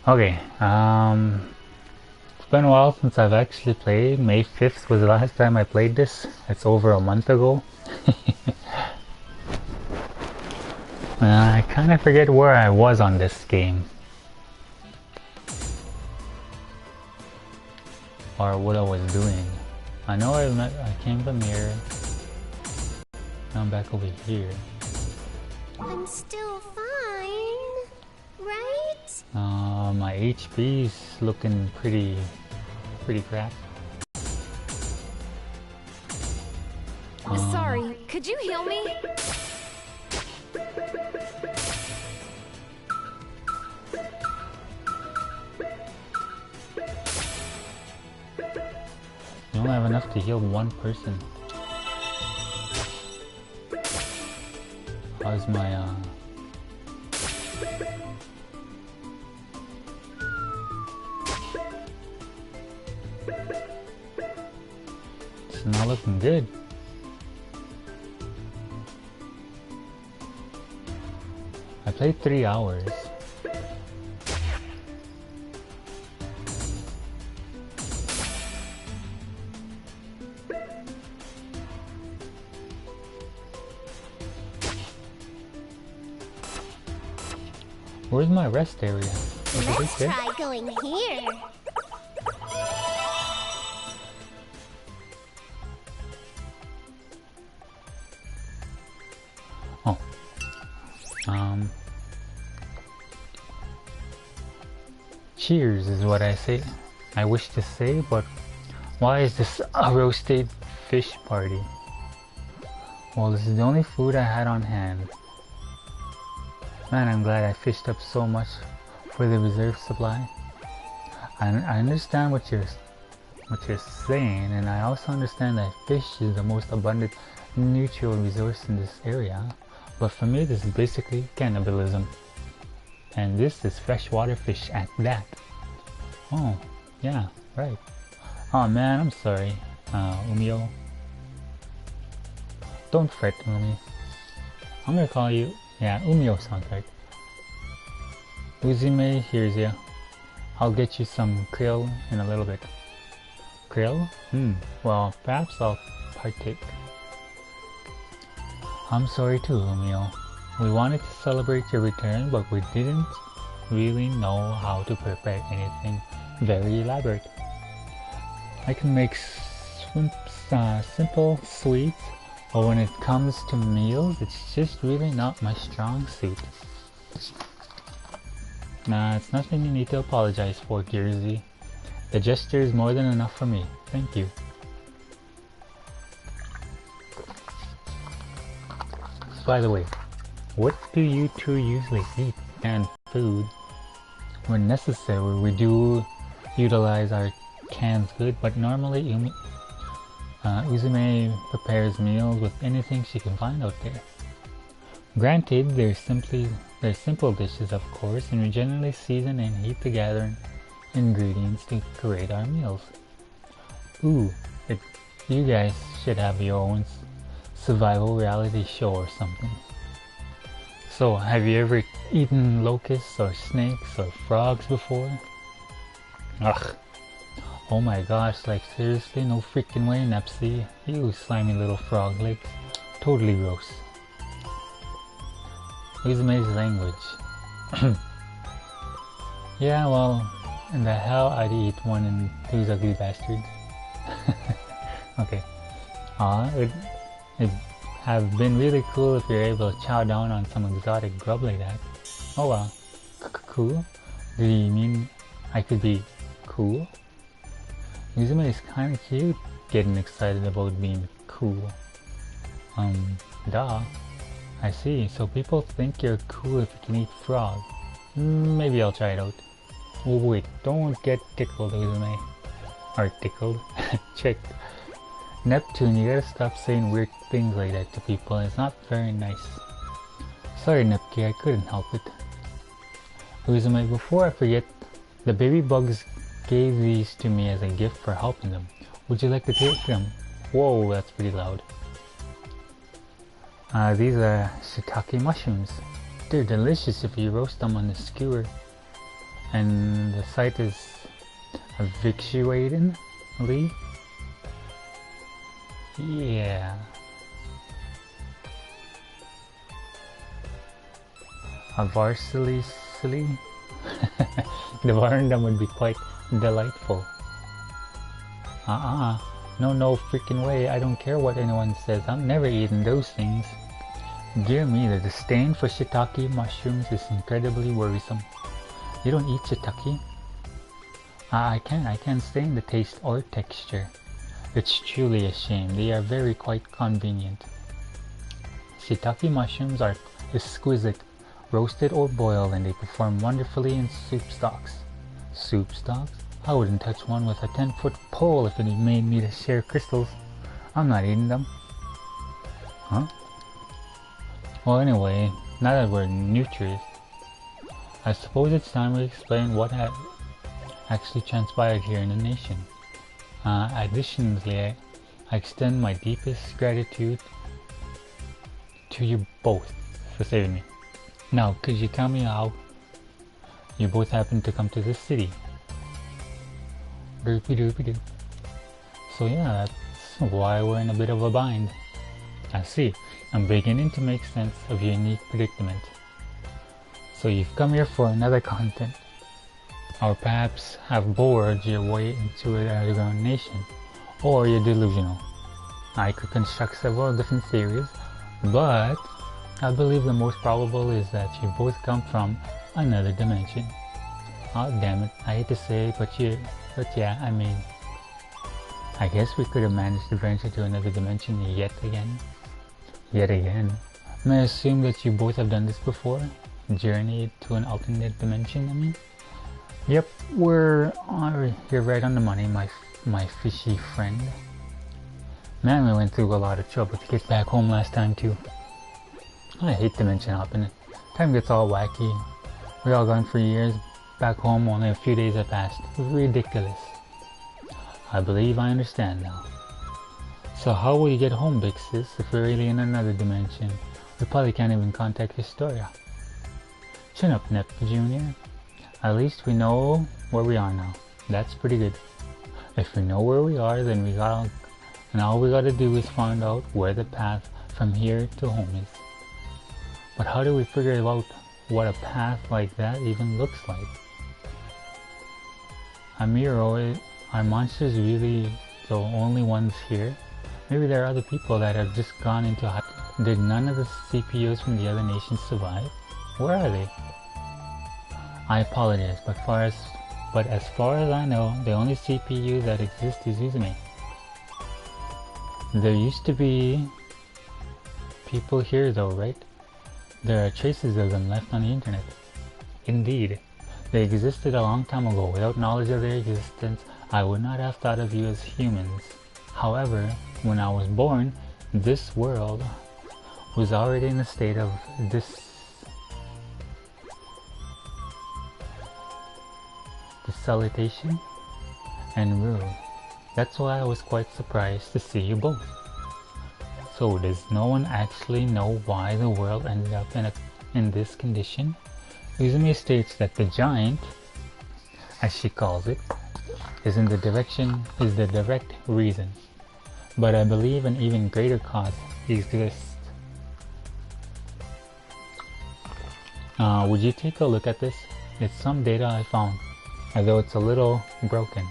Okay, it's been a while since I've actually played. May 5th was the last time I played this. It's over a month ago. I kind of forget where I was on this game. Or what I was doing. I know I came from here. Now I'm back over here. I'm still fine, right? My HP's looking pretty crap. Sorry, could you heal me? You only have enough to heal one person. How's my It's not looking good. I played 3 hours. Where's my rest area? Let's try going here. Oh. Cheers is what I say. I wish to say, but why is this a roasted fish party? Well, this is the only food I had on hand. Man, I'm glad I fished up so much for the reserve supply. I understand what you're saying, and I also understand that fish is the most abundant natural resource in this area. But for me, this is basically cannibalism. And this is freshwater fish at that. Oh, yeah, right. Oh man, I'm sorry, Umio. Don't fret, Umi. I'm gonna call you, yeah, Umio sounds right. Uzume hears ya. I'll get you some krill in a little bit. Krill? Well, perhaps I'll partake. I'm sorry too, Umio. We wanted to celebrate your return, but we didn't really know how to prepare anything very elaborate. I can make simple sweets, but when it comes to meals, it's just really not my strong suit. Nah, it's nothing you need to apologize for, Gearsy. The gesture is more than enough for me. Thank you. By the way, what do you two usually eat? Canned food. When necessary, we do utilize our canned good, but normally Uzume prepares meals with anything she can find out there. Granted, they're simple dishes, of course, and we generally season and heat together ingredients to create our meals. Ooh, you guys should have your own survival reality show or something. So, have you ever eaten locusts or snakes or frogs before? Ugh. Oh my gosh, like seriously, no freaking way, Nepsi. You slimy little frog legs. Totally gross. Uzume's language. Yeah, well, in the hell I'd eat one in these ugly bastards. Okay. It'd have been really cool if you're able to chow down on some exotic grub like that. Oh well. Cool? Do you mean I could be cool? Uzume is kinda cute getting excited about being cool. Duh. I see, so people think you're cool if you can eat frog. Maybe I'll try it out. Oh wait, don't get tickled, Uzume. Or tickled. Checked. Neptune, you gotta stop saying weird things like that to people, it's not very nice. Sorry Nepki, I couldn't help it. Uzume, before I forget, the baby bugs gave these to me as a gift for helping them. Would you like to take them? Whoa, that's pretty loud. These are shiitake mushrooms. They're delicious if you roast them on the skewer. and the site is Victuated Lee. Yeah. A varsity silly. The varandom would be quite delightful. No freaking way. I don't care what anyone says. I'm never eating those things. Dear me, the disdain for shiitake mushrooms is incredibly worrisome. You don't eat shiitake? I can't stand the taste or texture. It's truly a shame. They are quite convenient. Shiitake mushrooms are exquisite, roasted or boiled, and they perform wonderfully in soup stocks. Soup stocks? I wouldn't touch one with a 10-foot pole if it made me to share crystals. I'm not eating them. Huh? Well, anyway, now that we're nutris, I suppose it's time we explain what had actually transpired here in the nation. Additionally, I extend my deepest gratitude to you both for saving me. Now, could you tell me how you both happened to come to this city? Doopy doopy doop. So yeah, that's why we're in a bit of a bind. I see. I'm beginning to make sense of your unique predicament. So you've come here for another content, or perhaps have bored your way into an underground nation, or you're delusional. I could construct several different theories, but I believe the most probable is that you both come from another dimension. Oh damn it, I hate to say it, but yeah, I mean, I guess we could have managed to venture to another dimension yet again. May I assume that you both have done this before? Journeyed to an alternate dimension, I mean? Yep, you're right on the money, my fishy friend. Man, we went through a lot of trouble to get back home last time too. I hate dimension hopping. Time gets all wacky. We're all gone for years. Back home, only a few days have passed. Ridiculous. I believe I understand now. So how will you get home, big sis, if we're really in another dimension? We probably can't even contact Historia. Chin up, Nep Jr. At least we know where we are now. That's pretty good. If we know where we are, then all we gotta do is find out where the path from here to home is. But how do we figure out what a path like that even looks like? Amiro, are monsters really the only ones here? Maybe there are other people that have just gone into hiding. Did none of the CPUs from the other nations survive? Where are they? I apologize, but as far as I know, the only CPU that exists is Uzume. There used to be people here though, right? There are traces of them left on the internet. Indeed, they existed a long time ago. Without knowledge of their existence, I would not have thought of you as humans. However, when I was born, this world was already in a state of desolation and ruin. That's why I was quite surprised to see you both. So does no one actually know why the world ended up in this condition? Uzume states that the giant, as she calls it, is the direct reason. But I believe an even greater cause exists. Would you take a look at this? It's some data I found, although it's a little broken.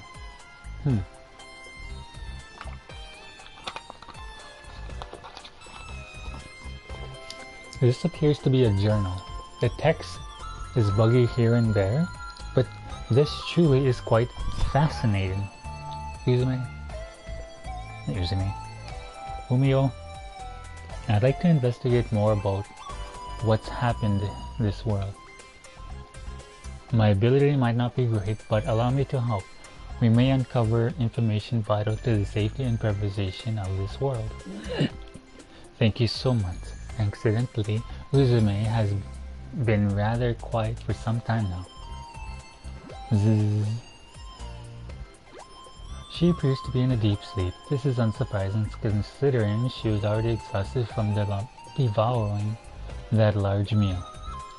This appears to be a journal. The text is buggy here and there, but this truly is quite fascinating. Umio, I'd like to investigate more about what's happened in this world. My ability might not be great, but allow me to help. We may uncover information vital to the safety and preservation of this world. Thank you so much. Incidentally, Uzume has been rather quiet for some time now. Zzz. She appears to be in a deep sleep. This is unsurprising considering she was already exhausted from devouring that large meal.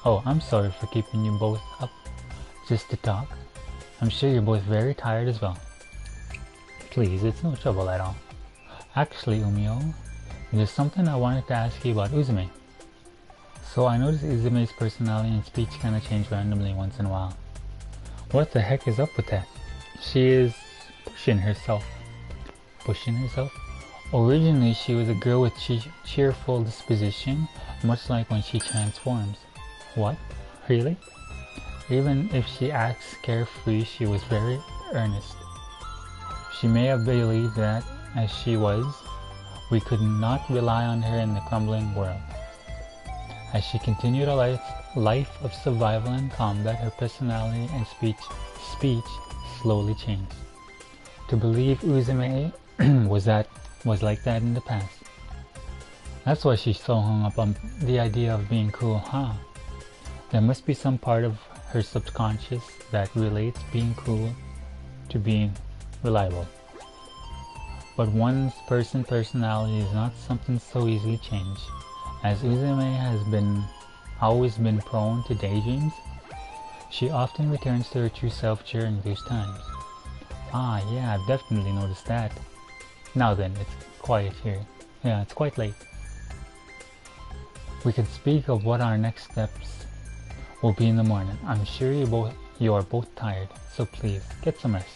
Oh, I'm sorry for keeping you both up. just to talk? I'm sure you're both very tired as well. Please, it's no trouble at all. Actually, Umio, there's something I wanted to ask you about Uzume. So I noticed Uzume's personality and speech kind of change randomly once in a while. What the heck is up with that? She is pushing herself. Pushing herself? Originally, she was a girl with cheerful disposition, much like when she transforms. What? Really? Even if she acts carefree, she was very earnest. She may have believed that, as she was, we could not rely on her in the crumbling world. As she continued a life of survival and combat, her personality and speech slowly changed. To believe Uzume was like that in the past. That's why she's so hung up on the idea of being cool, huh? There must be some part of her subconscious that relates being cool to being reliable. But one's personality is not something so easily changed. As Uzume has always been prone to daydreams, she often returns to her true self during those times. Ah, yeah, I've definitely noticed that. Now then, it's quiet here. Yeah, it's quite late. We can speak of what our next steps will be in the morning. I'm sure you are both tired, so please, get some rest.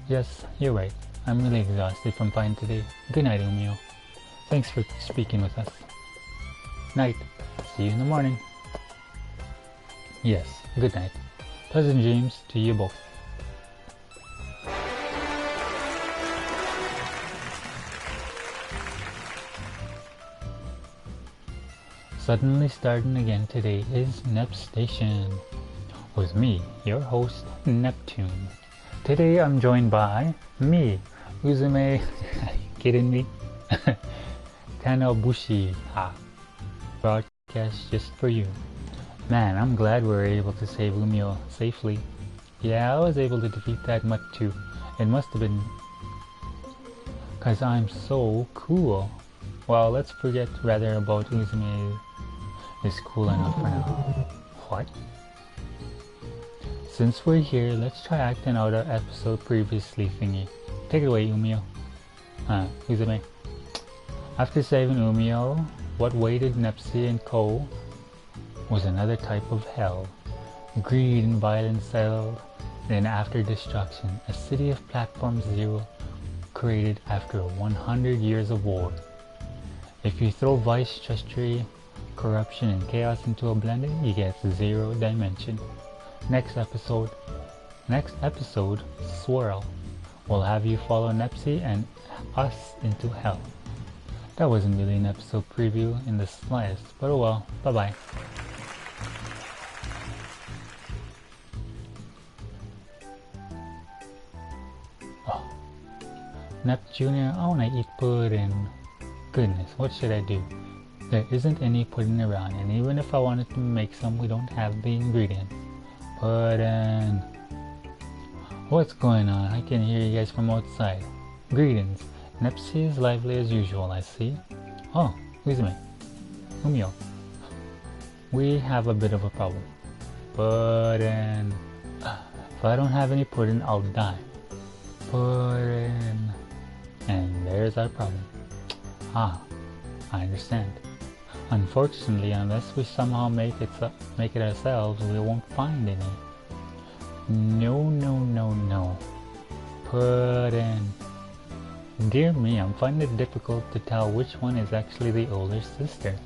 Yes, you're right. I'm really exhausted from fighting today. Good night, Umio. Thanks for speaking with us. Night. See you in the morning. Yes, good night. Pleasant dreams to you both. Suddenly starting again today is Nep Station. With me, your host, Neptune. Today I'm joined by me, Uzume, kidding me? Tanobushi, broadcast just for you. Man, I'm glad we were able to save Umio safely. Yeah, I was able to defeat that mutt too. It must have been cause I'm so cool. Well, let's forget rather about Uzume is cool enough for now. What? Since we're here, let's try acting out our episode previously thingy. Take it away, Umio. Uzume. After saving Umio, what waited Nepsi and Co. was another type of hell. Greed and violence settled, and after destruction, a city of Platform Zero created after 100 years of war. If you throw vice, treachery, corruption, and chaos into a blender, you get Zero Dimension. Next episode, Swirl, will have you follow Nepsi and us into hell. That wasn't really an episode preview in the slightest, but oh well, bye bye. Oh, Nep Jr., I wanna eat pudding. Goodness, what should I do? There isn't any pudding around, and even if I wanted to make some, we don't have the ingredients. Pudding. What's going on? I can hear you guys from outside. Greetings. Nepsi is lively as usual, I see. Oh, Uzume. Umio. We have a bit of a problem. Pudding. If I don't have any pudding, I'll die. Pudding. And there's our problem. I understand. Unfortunately, unless we somehow make it ourselves, we won't find any. No. Pudding. Dear me, I'm finding it difficult to tell which one is actually the older sister.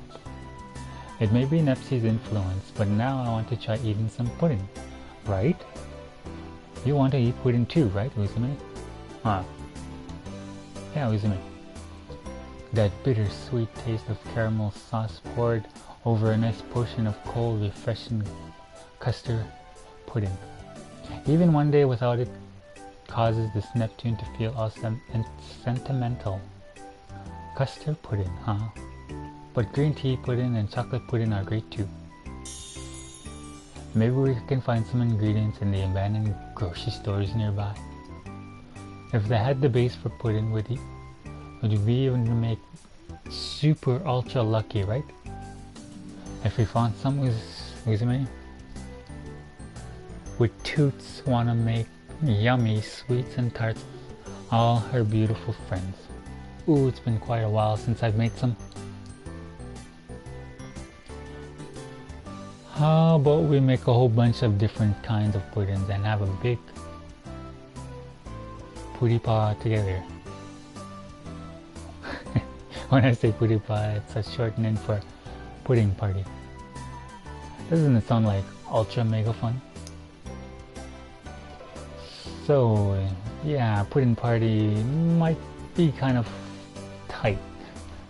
It may be Nepsi's influence, but now I want to try eating some pudding. Right? You want to eat pudding too, right, Uzume? Yeah, Uzume. That bittersweet taste of caramel sauce poured over a nice portion of cold, refreshing custard pudding. Even one day without it causes this Neptune to feel all sentimental. Custard pudding, huh? But green tea pudding and chocolate pudding are great too. Maybe we can find some ingredients in the abandoned grocery stores nearby. If they had the base for pudding, would we even make super ultra lucky, right? If we found some, Uzume, with Toots wanna make yummy sweets and tarts, all her beautiful friends. Ooh, it's been quite a while since I've made some. How about we make a whole bunch of different kinds of puddings and have a big puri pa together. When I say puri pa, it's a shortening for pudding party. Doesn't it sound like ultra mega fun? So yeah, pudding party might be kind of tight.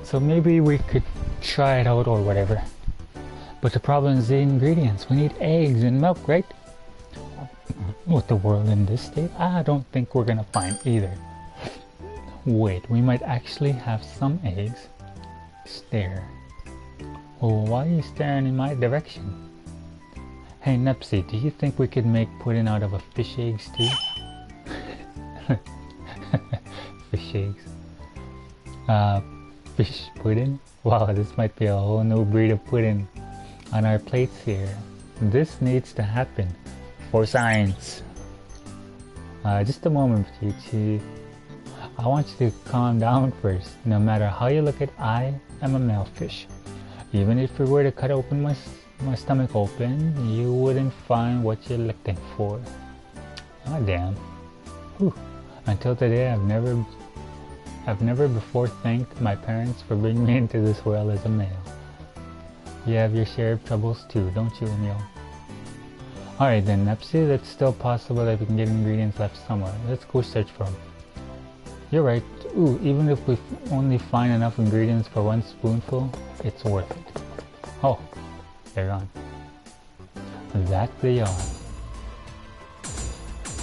So maybe we could try it out or whatever. But the problem is the ingredients. We need eggs and milk, right? With the world in this state, I don't think we're gonna find either. Wait, we might actually have some eggs. Stare. Oh, why are you staring in my direction? Hey Nepsi, do you think we could make pudding out of a fish eggs too? Fish eggs. Fish pudding? Wow, this might be a whole new breed of pudding on our plates here. This needs to happen for science. Just a moment, Chi. I want you to calm down first. No matter how you look at, I am a male fish. Even if we were to cut open my stomach open, you wouldn't find what you're looking for. Ah damn. Whew. Until today, I've never before thanked my parents for bringing me into this world as a male. You have your share of troubles too, don't you, Emil? Alright then, Nepsi, it's still possible that we can get ingredients left somewhere. Let's go search for them. You're right. Ooh, even if we only find enough ingredients for one spoonful, it's worth it. Oh, they're gone. That they are.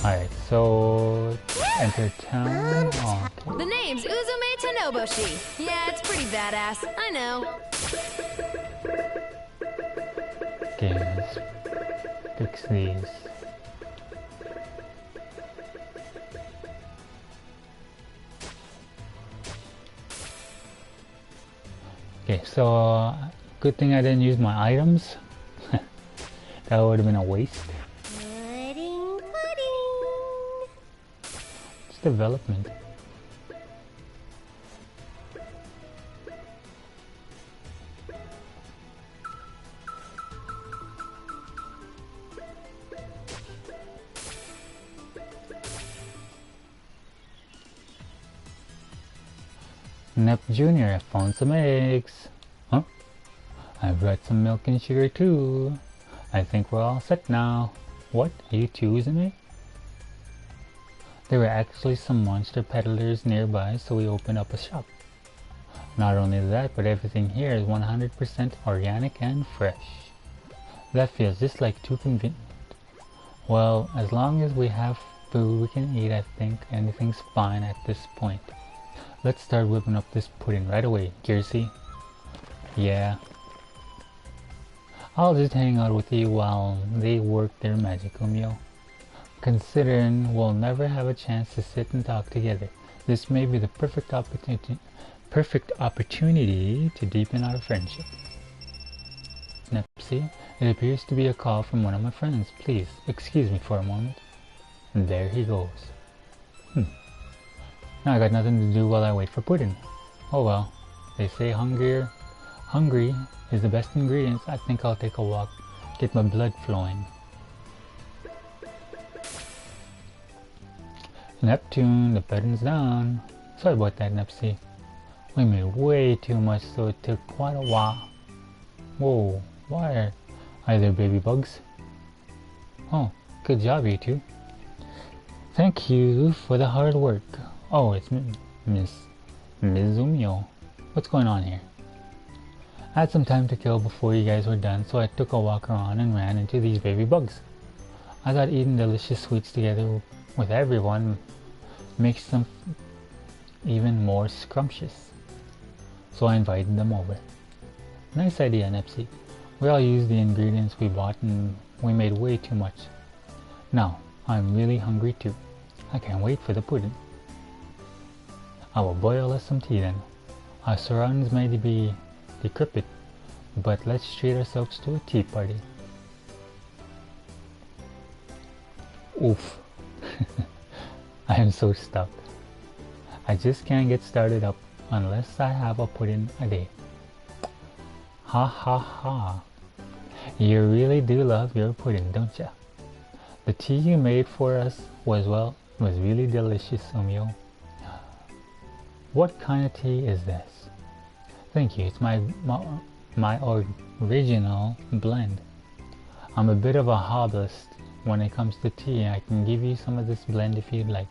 Alright, so enter town. Oh, okay. The name's Uzume Tanoboshi. Yeah, it's pretty badass. I know. Okay, let's fix these. Okay, so good thing I didn't use my items. That would have been a waste. Pudding. It's development. Nep Jr., I found some eggs. Huh? I brought some milk and sugar too. I think we're all set now. What? You too, isn't it? There were actually some monster peddlers nearby, so we opened up a shop. Not only that, but everything here is 100% organic and fresh. That feels just like too convenient. Well, as long as we have food we can eat, I think anything's fine at this point. Let's start whipping up this pudding right away, Jersey. Yeah. I'll just hang out with you while they work their magical meal. Considering we'll never have a chance to sit and talk together, this may be the perfect opportunity to deepen our friendship. Nepsi, it appears to be a call from one of my friends. Please, excuse me for a moment. And there he goes. Now I got nothing to do while I wait for pudding. Oh well, they say hungry is the best ingredients. I think I'll take a walk, get my blood flowing. Neptune, the pudding's done. Sorry about that, Nepsi. We made way too much, so it took quite a while. Whoa, why are there baby bugs? Oh, good job, you two. Thank you for the hard work. Oh, it's Miss Mizumio. What's going on here? I had some time to kill before you guys were done, so I took a walk around and ran into these baby bugs. I thought eating delicious sweets together with everyone makes them even more scrumptious. So I invited them over. Nice idea, Nepsi. We all used the ingredients we bought and we made way too much. Now, I'm really hungry too. I can't wait for the pudding. I will boil us some tea then. Our surroundings may be decrepit, but let's treat ourselves to a tea party. Oof. I am so stuck. I just can't get started up unless I have a pudding a day. Ha ha ha. You really do love your pudding, don't ya? The tea you made for us was really delicious, Umio. What kind of tea is this? Thank you, it's my original blend. I'm a bit of a hobbyist when it comes to tea. I can give you some of this blend if you'd like.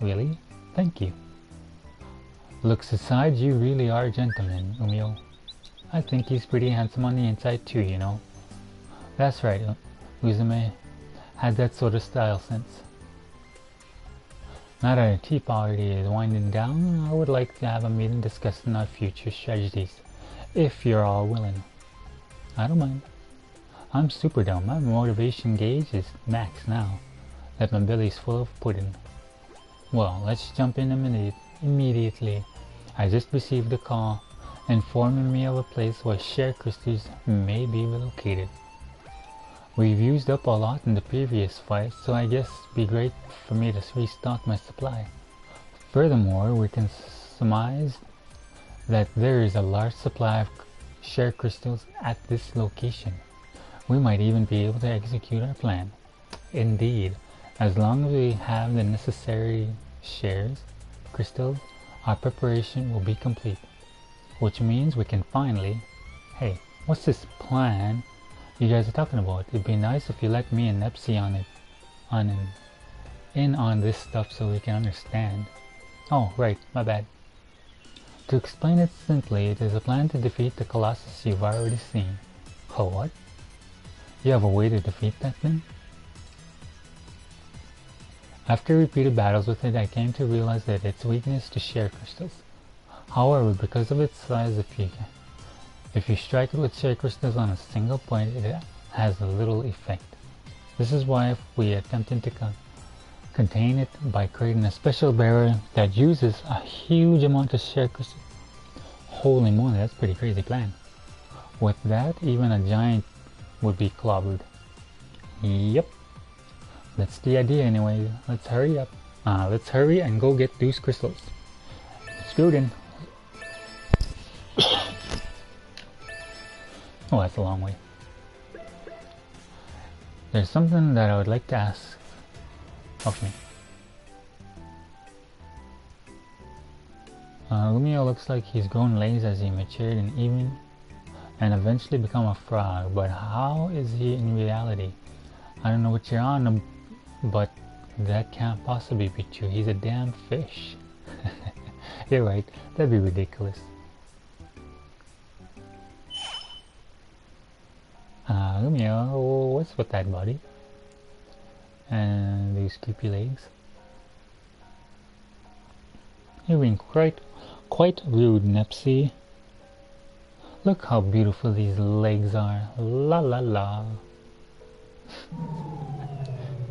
Really? Thank you. Looks aside, you really are a gentleman, Umio. I think he's pretty handsome on the inside too, you know. That's right, Uzume has that sort of style sense. Now that our tea party is winding down, I would like to have a meeting discussing our future strategies, if you're all willing. I don't mind. I'm super down. My motivation gauge is max now, that my belly's full of pudding. Well, let's jump in immediately. I just received a call informing me of a place where share crystals may be located. We've used up a lot in the previous fight, so I guess it'd be great for me to restock my supply. Furthermore, we can surmise that there is a large supply of share crystals at this location. We might even be able to execute our plan. Indeed, as long as we have the necessary shares crystals, our preparation will be complete. Which means we can finally... Hey, what's this plan you guys are talking about? It'd be nice if you let me and Nepsi in on this stuff so we can understand. Oh, right, my bad. To explain it simply, it is a plan to defeat the Colossus you've already seen. Oh, what? You have a way to defeat that thing? After repeated battles with it, I came to realize that its weakness to share crystals. However, because of its size, if you strike it with share crystals on a single point, it has a little effect. This is why if we attempted to contain it by creating a special barrier that uses a huge amount of share crystals. Holy moly, that's a pretty crazy plan. With that, even a giant would be clobbered. Yep. That's the idea anyway. Let's hurry up. Let's hurry and go get those crystals. Let's go then. Oh, that's a long way. There's something that I would like to ask of me. Lumio looks like he's grown lazy as he matured and eventually become a frog, but how is he in reality? I don't know what you're on, but that can't possibly be true. He's a damn fish. You're right, that'd be ridiculous. Lumio, what's with that body? And these creepy legs. You're being quite rude, Nepsi. Look how beautiful these legs are. La la la.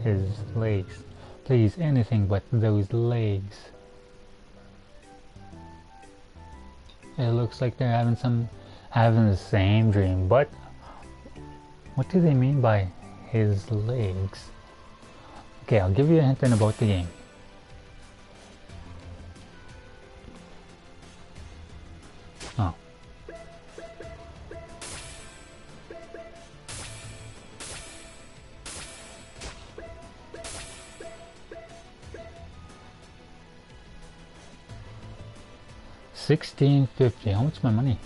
His legs. Please, anything but those legs. It looks like they're having the same dream, but what do they mean by his legs? Okay, I'll give you a hint about the game. Oh. $16.50. How much is my money?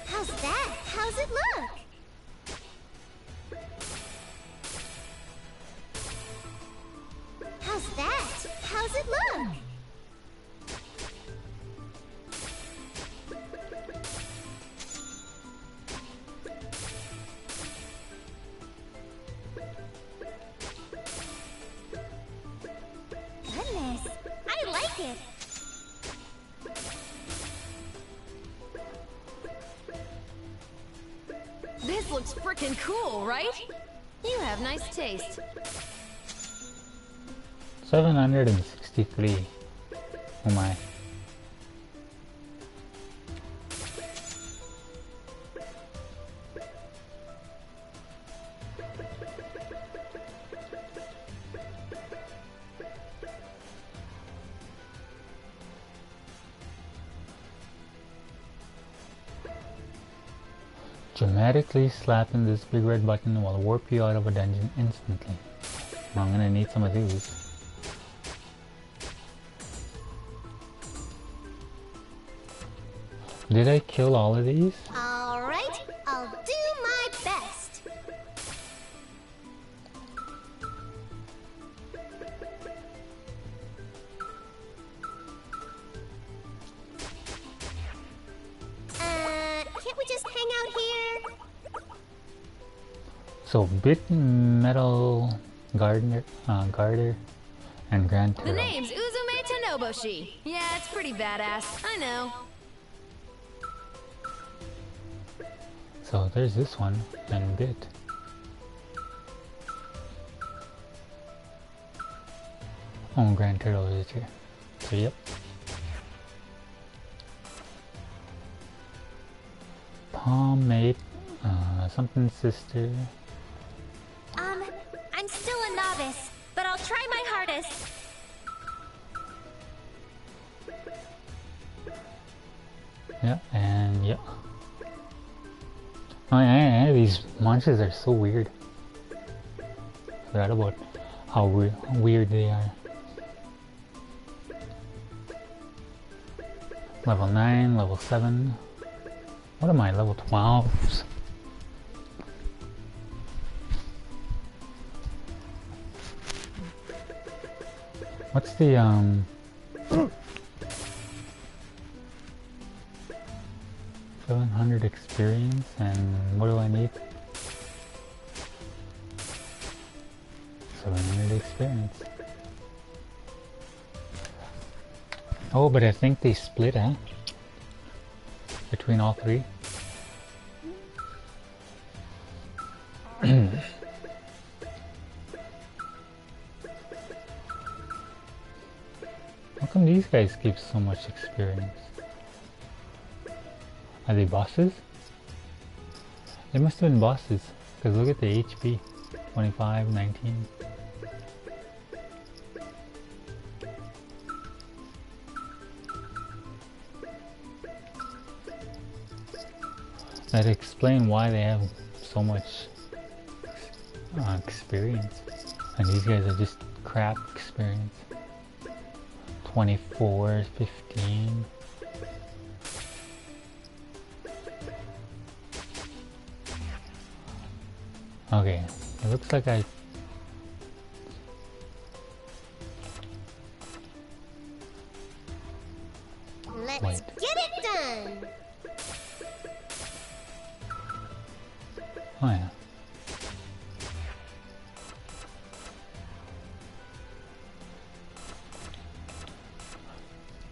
How's that? How's it look? How's that? How's it look? Goodness, I like it. This looks frickin' cool, right? You have nice taste. 763. Oh my. Dramatically slapping this big red button will warp you out of a dungeon instantly. Well, I'm gonna need some of these. Did I kill all of these? Alright, I'll do my best. Can't we just hang out here? So Bit, Metal, Garter, and Grand The Turtle. name's Uzume Tanoboshi. Yeah, it's pretty badass. I know. So there's this one, and Bit. Oh, Grand Turtle is here. So yep. Pomade, something sister. I'm still a novice, but I'll try my hardest. Yeah, and yeah. Oh yeah, these monsters are so weird. Forgot about how weird they are. Level 9, level 7. What am I, level 12s? What's the 700 experience, and what do I need? 700 experience. Oh, but I think they split, huh? Between all three. How come these guys give so much experience? Are they bosses? They must have been bosses, because look at the HP. 25, 19. That explain why they have so much experience. And these guys are just crap experience. 24, 15. Okay, it looks like I... Let's Wait. get it done. Oh yeah.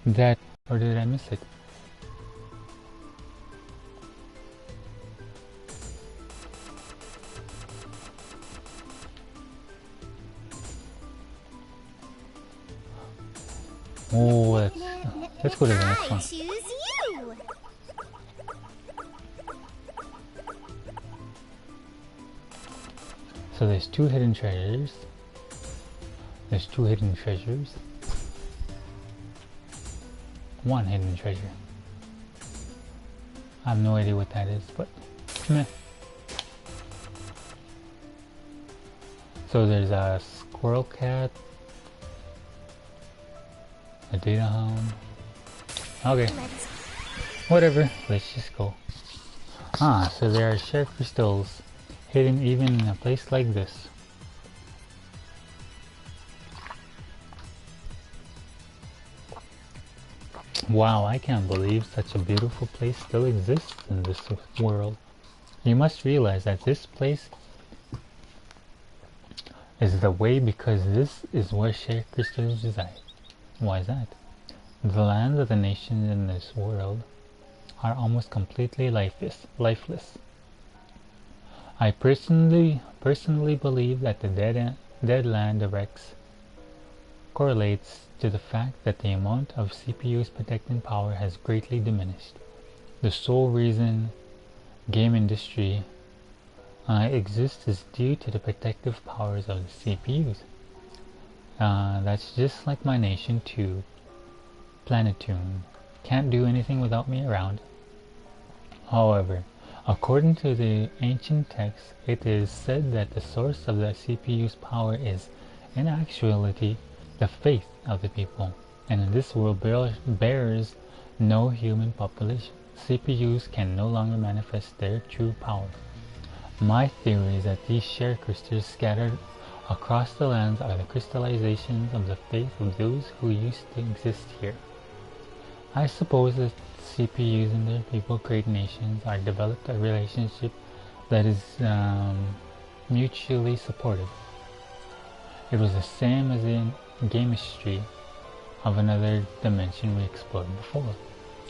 That... or did I miss it? Oh, let's go to the next one. I choose you. So there's two hidden treasures. There's two hidden treasures. One hidden treasure. I have no idea what that is, but meh. So there's a squirrel cat, a data hound. Okay, whatever, let's just go. Ah, so there are share crystals hidden even in a place like this. Wow, I can't believe such a beautiful place still exists in this world. You must realize that this place is the way because this is where share crystals reside. Why is that? The lands of the nations in this world are almost completely lifeless. I personally believe that the dead land directs correlates to the fact that the amount of CPU's protecting power has greatly diminished. The sole reason game industry exists is due to the protective powers of the CPUs. That's just like my nation too. Planetoon can't do anything without me around. However, according to the ancient texts, it is said that the source of the CPU's power is, in actuality, the faith of the people, and in this world bears no human population. CPUs can no longer manifest their true power. My theory is that these share crystals scattered across the lands are the crystallizations of the faith of those who used to exist here. I suppose that CPUs and their people create nations are developed a relationship that is mutually supportive. It was the same as in game history of another dimension we explored before.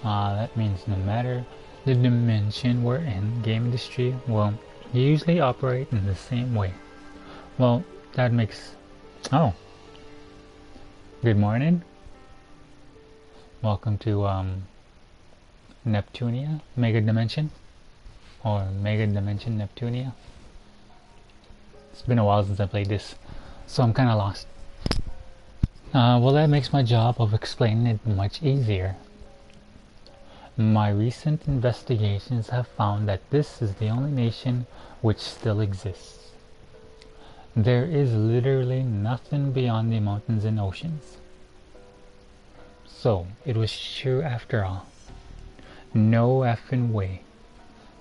That means no matter the dimension we're in, game industry will usually operate in the same way. Well, that makes... Oh! Good morning. Welcome to Neptunia, Mega Dimension, or Mega Dimension Neptunia. It's been a while since I played this, so I'm kinda lost. Well, that makes my job of explaining it much easier. My recent investigations have found that this is the only nation which still exists. There is literally nothing beyond the mountains and oceans. So, it was true after all. No effing way.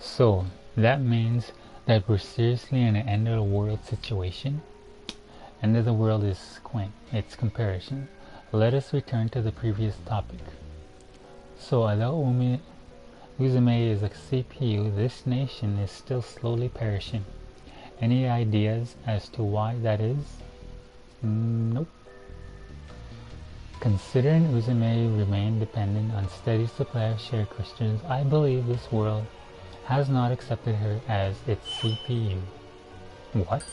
So, that means that we're seriously in an end of the world situation? End of the world is quaint. It's comparison. Let us return to the previous topic. So, although Uzume is a CPU, this nation is still slowly perishing. Any ideas as to why that is? Nope. Considering Uzume remained dependent on steady supply of share crystals, I believe this world has not accepted her as its CPU. What?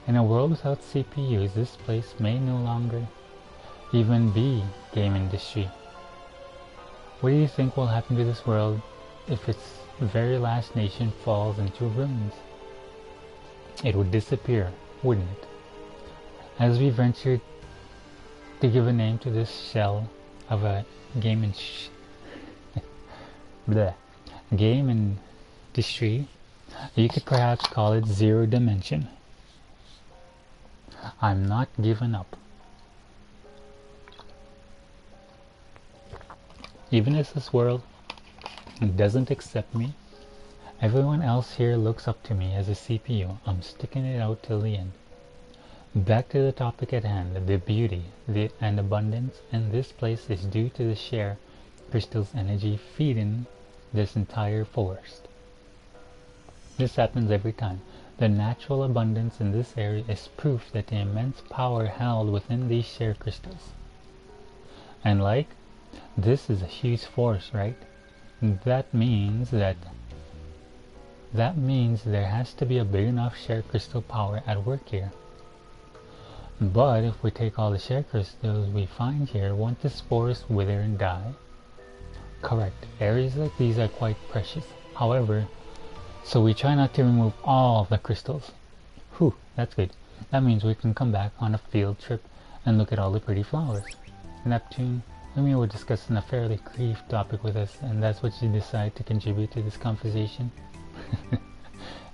In a world without CPUs, this place may no longer even be game industry. What do you think will happen to this world if its very last nation falls into ruins? It would disappear, wouldn't it? As we ventured to give a name to this shell of a game industry, you could perhaps call it Zero Dimension. I'm not giving up. Even if this world doesn't accept me, everyone else here looks up to me as a CPU. I'm sticking it out till the end. Back to the topic at hand, the beauty and abundance in this place is due to the share crystal's energy feeding this entire forest. This happens every time. The natural abundance in this area is proof that the immense power held within these share crystals. And this is a huge force, right? That means there has to be a big enough share crystal power at work here. But if we take all the share crystals we find here, won't this forest wither and die? Correct. Areas like these are quite precious. However, so we try not to remove all of the crystals. Whew, that's good. That means we can come back on a field trip and look at all the pretty flowers. Neptune, we were discussing a fairly brief topic with us, and that's what you decide to contribute to this conversation.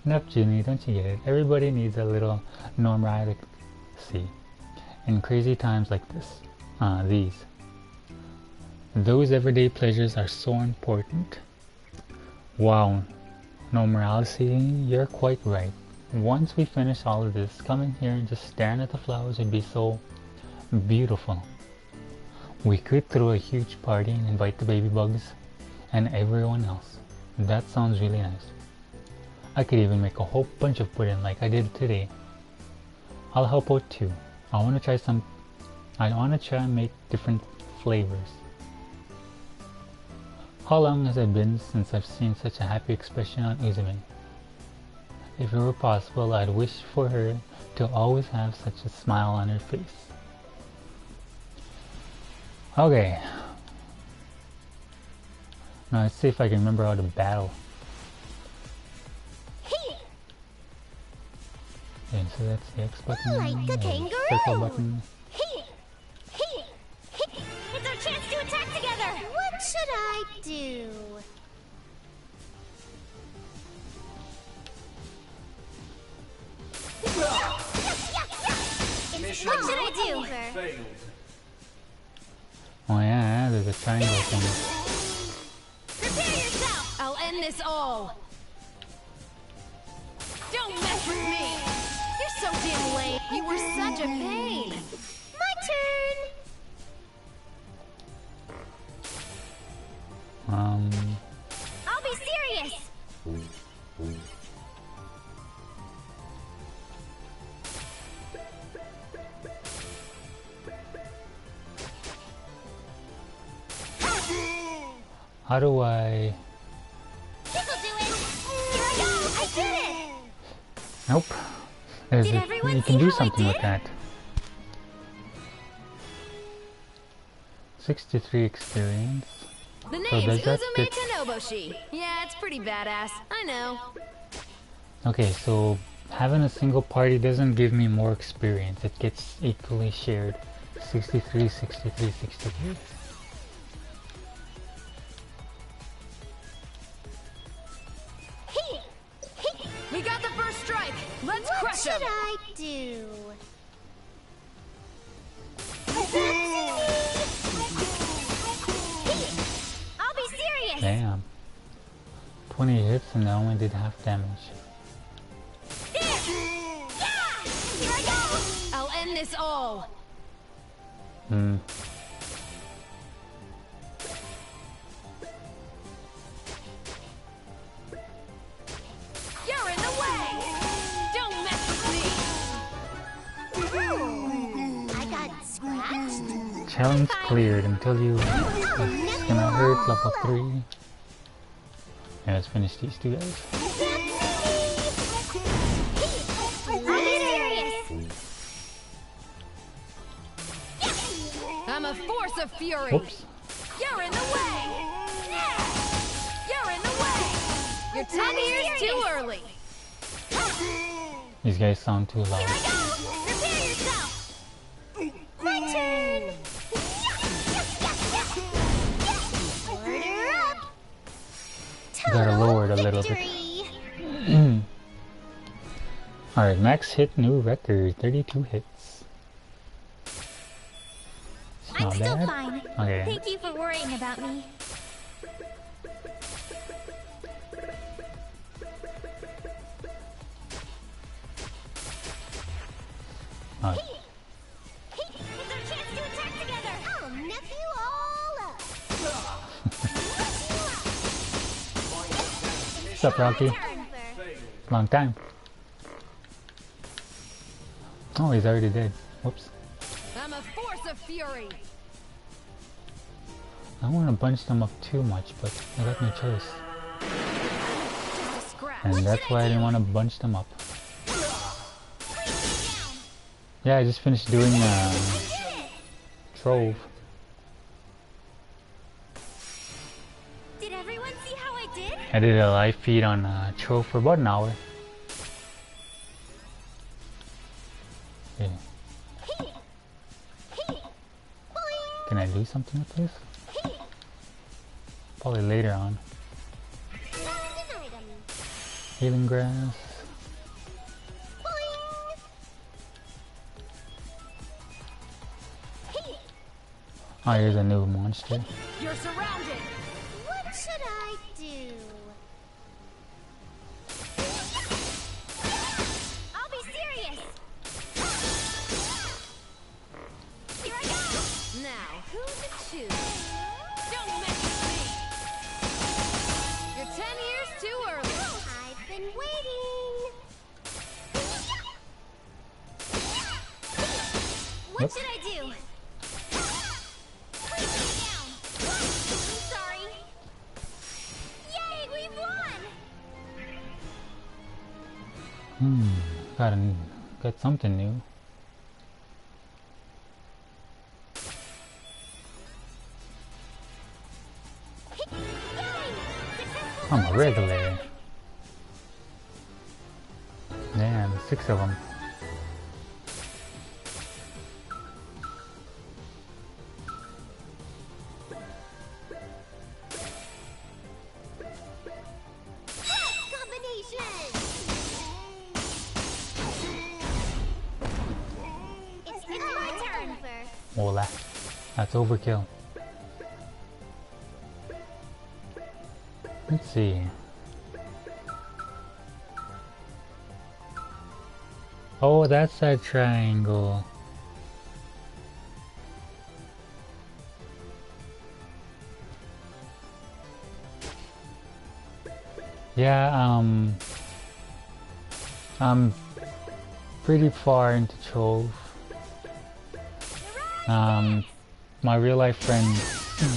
Neptune, don't you get it? Everybody needs a little normality in crazy times like this. Those everyday pleasures are so important. Wow, normalcy, you're quite right. Once we finish all of this, coming here and just staring at the flowers would be so beautiful. We could throw a huge party and invite the baby bugs and everyone else. That sounds really nice. I could even make a whole bunch of pudding like I did today. I'll help out too. I want to try and make different flavors. How long has it been since I've seen such a happy expression on Uzume? If it were possible, I'd wish for her to always have such a smile on her face. Okay. Now let's see if I can remember how to battle. Okay, so that's the X button, Like a kangaroo. circle button. It's our chance to attack together. What should I do? What should I do? Oh yeah, there's a triangle thing. Prepare yourself. I'll end this all. Don't mess with me. You're so damn lame. You were such a pain. My turn. I'll be serious. How do I... This'll do it. Here I go. I did it. Nope. There's Did a, everyone you see can do how I something with did? that. 63 experience. The So name's does that Uzume get... Tenoboshi. Yeah, it's pretty badass. I know. Okay, so having a single party doesn't give me more experience. It gets equally shared. 63, 63, 63. We got the first strike. Let's What crush should him. I do? I'll be serious. Damn. 20 hits and I only did half damage. There. Yeah. Here I go. I'll end this all. Hmm. You're in the way. Don't mess with me. I got scratched. Challenge cleared until you... It's gonna hurt, level 3. Yeah, let's finish these two guys. I'll be serious. I'm a force of fury. Whoops. You're in the way. You're in the way. Your time here's too early. These guys sound too loud. Here I go. Prepare yourself. My turn. Order up. Gotta lower it a little bit. Victory. Alright, max hit new record. 32 hits. It's I'm not still bad. fine. Okay. Thank you for worrying about me. Alright. It's our chance to attack together. I'll nip you all up. What's up, Rocky? Long time. Oh, he's already dead. Whoops. I'm a force of fury. I don't want to bunch them up too much, but I got no choice. Just a scratch. And that's why I didn't want to bunch them up. Yeah, I just finished doing Trove. Did everyone see how I did? I did a live feed on Trove for about an hour. Okay. Can I do something with this? Probably later on. Found an item. Healing grass. Oh, here's a new monster. You're surrounded. What should I do? I'll be serious. Here I go. Now, who to choose? Don't mess with me. You're 10 years too early. I've been waiting. What Yep. should I do? Please lay down. I'm sorry. Yay, we've won! Got something new. I'm a regular. Damn, 6 of them. Hola. That's overkill. Let's see. Oh, that's that triangle. Yeah, I'm pretty far into Trove. My real life friends,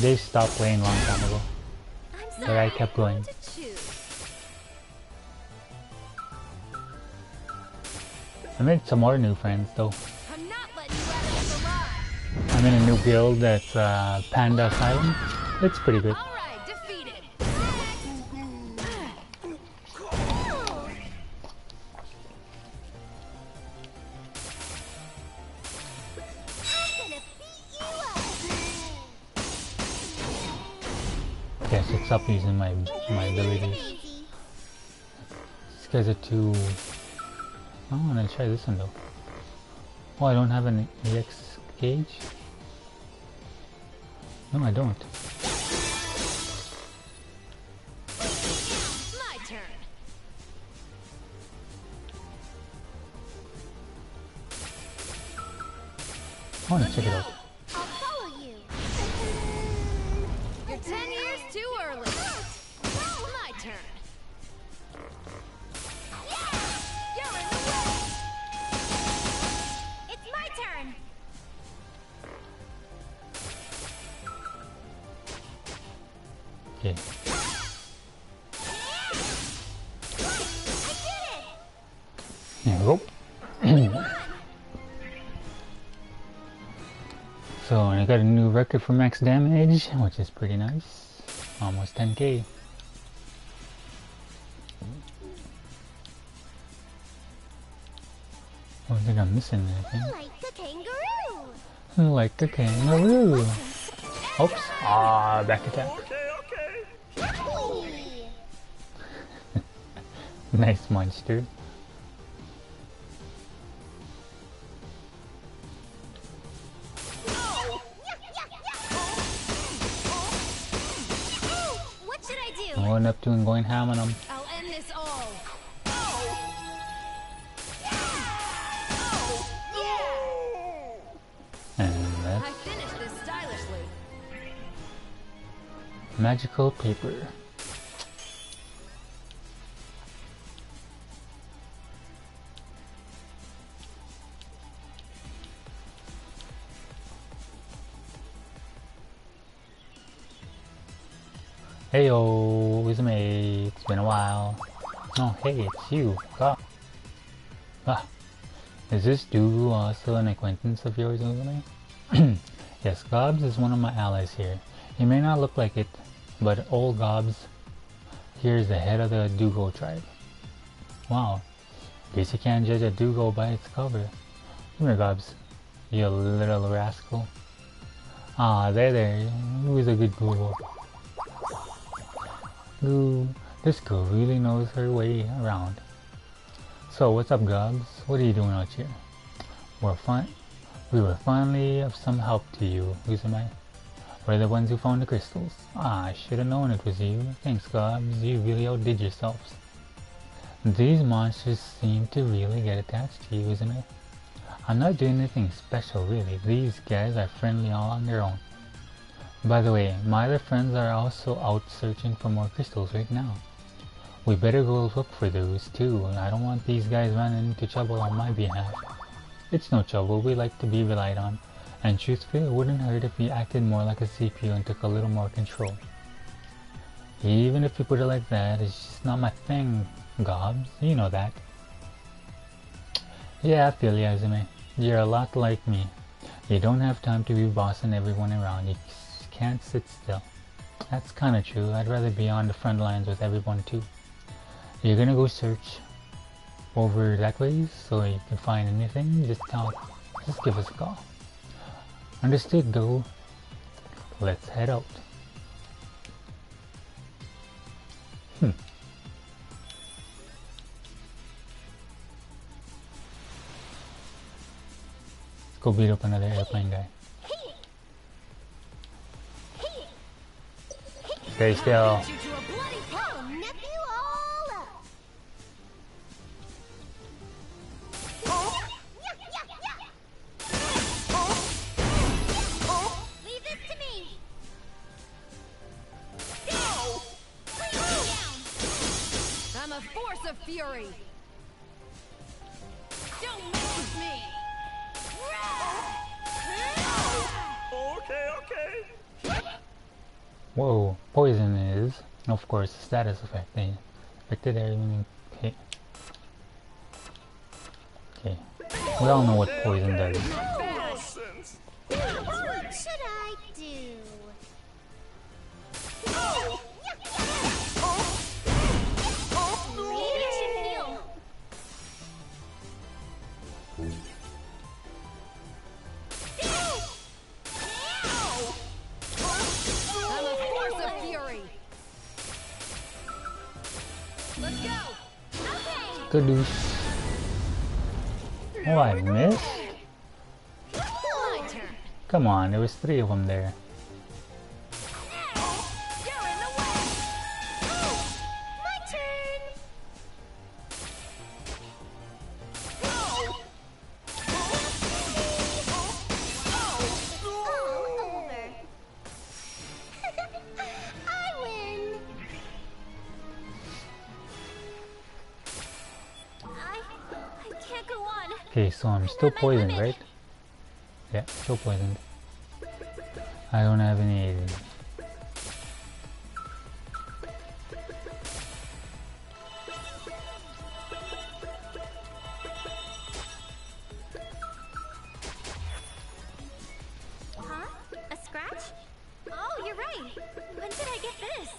they stopped playing a long time ago. But I kept going. I made some more new friends though. I'm in a new guild that's Panda Asylum. It's pretty good. Guess it's up using my abilities. These guys are too... I want to try this one though. Oh, I don't have an EX gauge? No, I don't. My turn. I want to check it out. I'll follow you. You're 10 years too early. My turn. You're in the way. It's my turn. Okay. There we go. So I got a new record for max damage, which is pretty nice. Almost 10k. I don't think I'm missing anything. Like the kangaroo. Like the kangaroo. Oops. Ah, back attack. Whee! Nice monster. What should I do? Oh, Neptune going ham on him. I'll end this all. And I that's finished this stylishly. magical paper. Heyo, Uzume, it's been a while. Oh, hey, it's you, God. Ah, is this dude also an acquaintance of yours, Uzume? Yes, Gobs is one of my allies here. He may not look like it, but old Gobs here is the head of the Dugo tribe. Wow, guess you can't judge a Dugo by its cover. Come here, Gobs, you little rascal. Ah, there, who's a good Google? Ooh, this girl really knows her way around. So, what's up, Gobs? What are you doing out here? We were finally of some help to you, Uzume. We're the ones who found the crystals. Ah, I should have known it was you. Thanks, Gobs. You really outdid yourselves. These monsters seem to really get attached to you, Uzume. I'm not doing anything special, really. These guys are friendly all on their own. By the way, my other friends are also out searching for more crystals right now. We better go look for those too. I don't want these guys running into trouble on my behalf. It's no trouble, we like to be relied on. And truthfully, it wouldn't hurt if we acted more like a CPU and took a little more control. Even if you put it like that, it's just not my thing, Gobs. You know that. Yeah, I feel you, Azumi. You're a lot like me. You don't have time to be bossing everyone around. You can't sit still. That's kinda true. I'd rather be on the front lines with everyone too. You're gonna go search over that way so you can find anything, just give us a call. Understood, go. Let's head out. Let's go beat up another airplane guy. Stay still. You to a bloody Oh, nephew, all up. Leave this to me. I'm a force of fury. Don't mess with me. Okay. Whoa, poison is, of course, a status effect. They affected everything. Okay. Okay. We all know what poison does. Nonsense. What should I do? Maybe I should heal. I'm a force of fury. Let's go. Okay. Kadoosh. Oh, I missed? My turn. Come on, there was 3 of them there. You're in the way. My turn. All over. I win. I can't go on. Okay, so I'm still poisoned, right? Yeah, still poisoned. I don't have any. Huh? A scratch? Oh, you're right. When did I get this?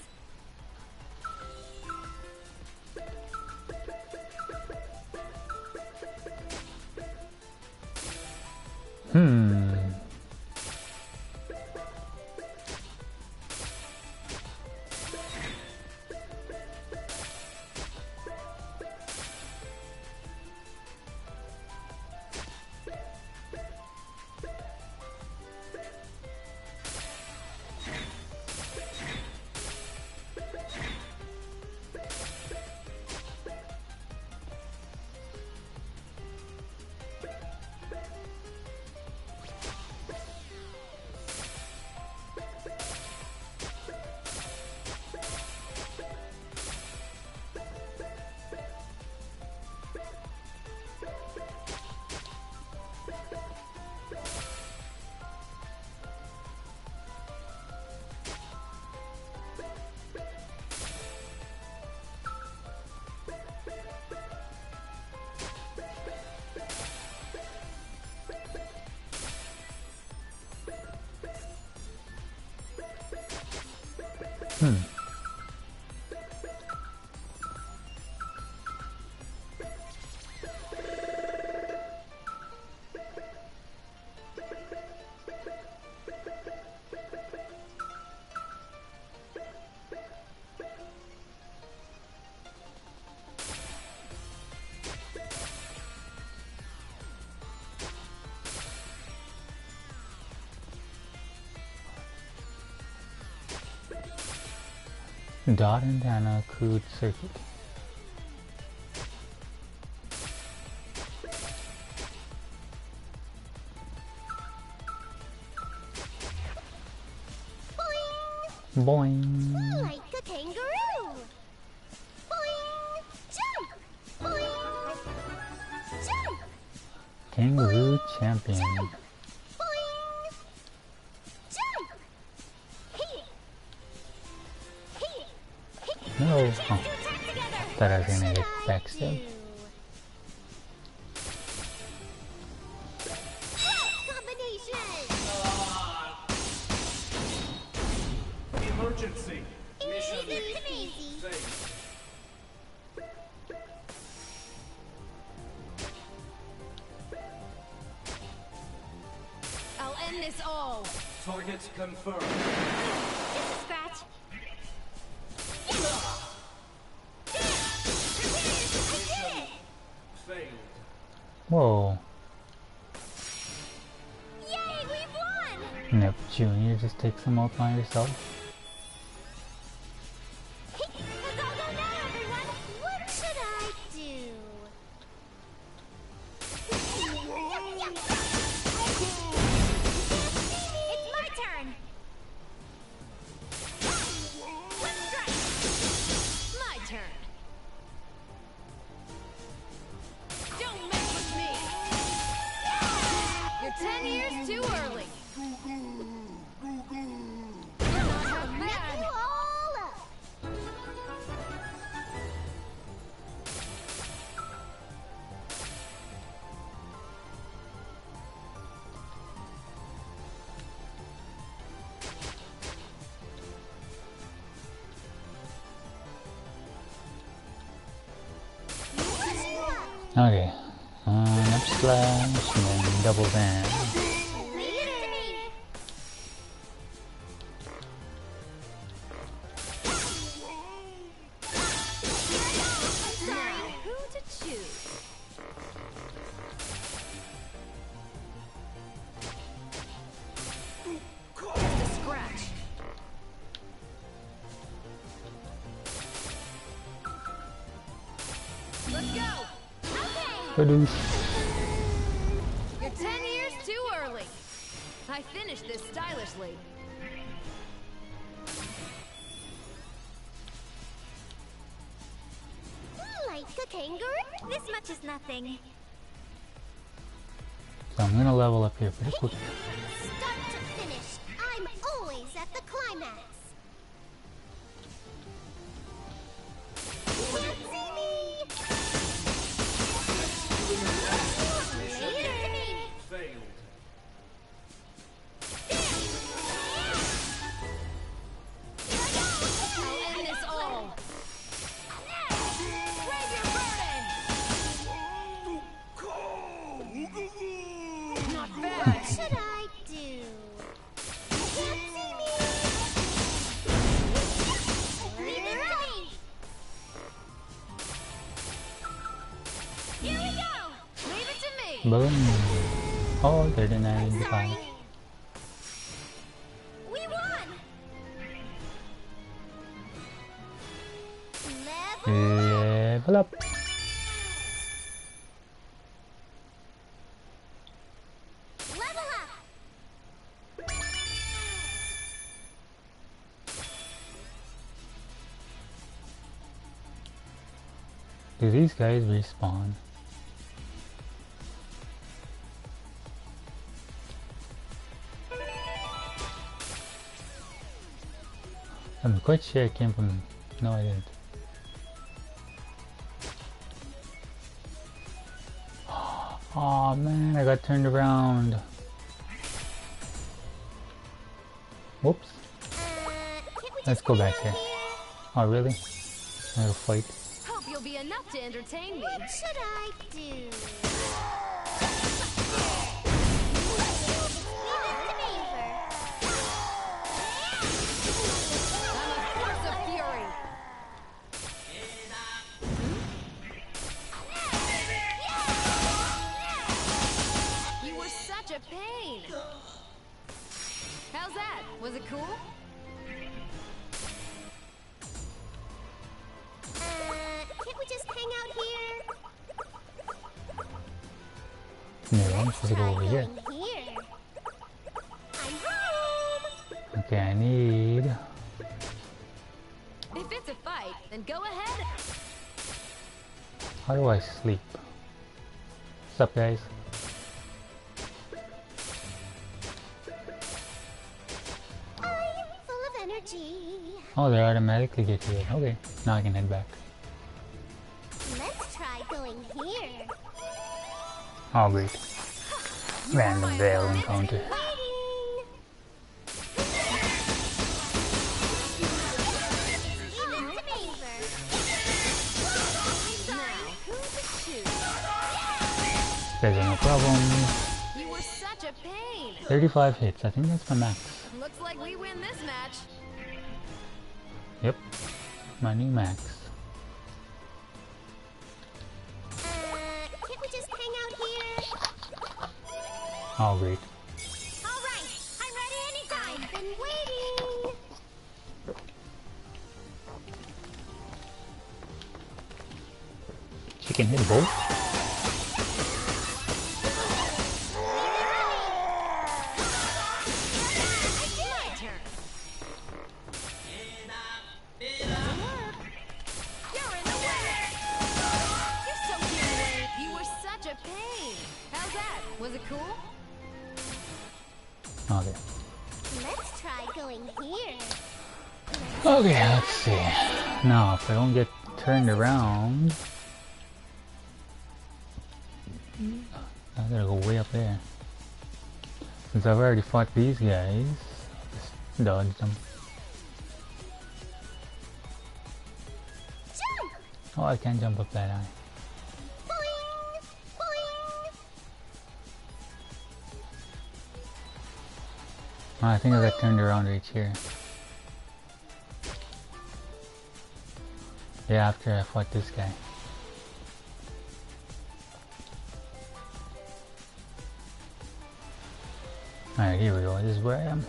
Dot antenna crude circuit. Boing. Like a kangaroo. Boing. Jump. Boing. Jump. Kangaroo champion. Boing. Jump. Hey. Hey. Hey. No. Chance Oh, to attack together. thought I was gonna What get should I backstab. do? Emergency. Mission Easy. failed. I'll end this all. Target confirmed. Just a scratch. I did it! Failed. Whoa. Yay, we won! Neptunia, just take some out by yourself. Hey, let's all go now, everyone! What should I do? It's my turn! Let's strike! My turn. Don't mess with me. You're 10 years too early. Not Mess bad. you all up! Wish you luck! Okay. Up slash and then double bang. Leave it to me! Now, who to choose? Just a scratch. Let's go. Okay! Badoosh. You're 10 years too early. I finished this stylishly. Like a kangaroo? This much is nothing. So I'm gonna level up here pretty quick. Start to finish, I'm always at the climax. Can't see me! Leave it to me! Failed. I'll end this all. Brave your burden. Not What bad. should I do? Can't see me! Leave it to me! Here we go! Leave it to me. Boom. Oh, 39 I'm to 5. sorry. We won! Level Level up. Level up! Do these guys respawn? I'm quite sure I came from... No, I didn't. Oh man, I got turned around. Whoops. Can't we Let's just go hang back out here. Oh really? I'll fight. Hope you'll be enough to entertain me. What should I do? Leave it to me, I'm a force of fury. You were such a pain. How's that? Was it cool? Can't we just hang out here? No, I'm supposed to go over here. Going here. I'm home! Okay, I need... If it's a fight, then go ahead. How do I sleep? What's up guys? I'm full of energy. Oh, they automatically get healed. Okay, now I can head back. Let's try going here. Oh great. Random Veil encounter. Waiting! There's no problems. You were such a pain. 35 hits. I think that's my max. Looks like we win this match. Yep. My new max. Can't we just hang out here? Oh, great. Alright, I'm ready anytime. I've been waiting. She can hit both. My turn. You're in the way. You're so cute. You were such a pain. How's that? Was it cool? Okay. Let's try going here. Okay, let's see. Now, if I don't get turned around, I gotta go way up there. Since I've already fought these guys, I'll just dodge them. Jump! Oh, I can't jump up that high. Boing! Boing! Oh, I think I got turned around right here. Yeah, after I fought this guy. Alright, here we go. This is where I am.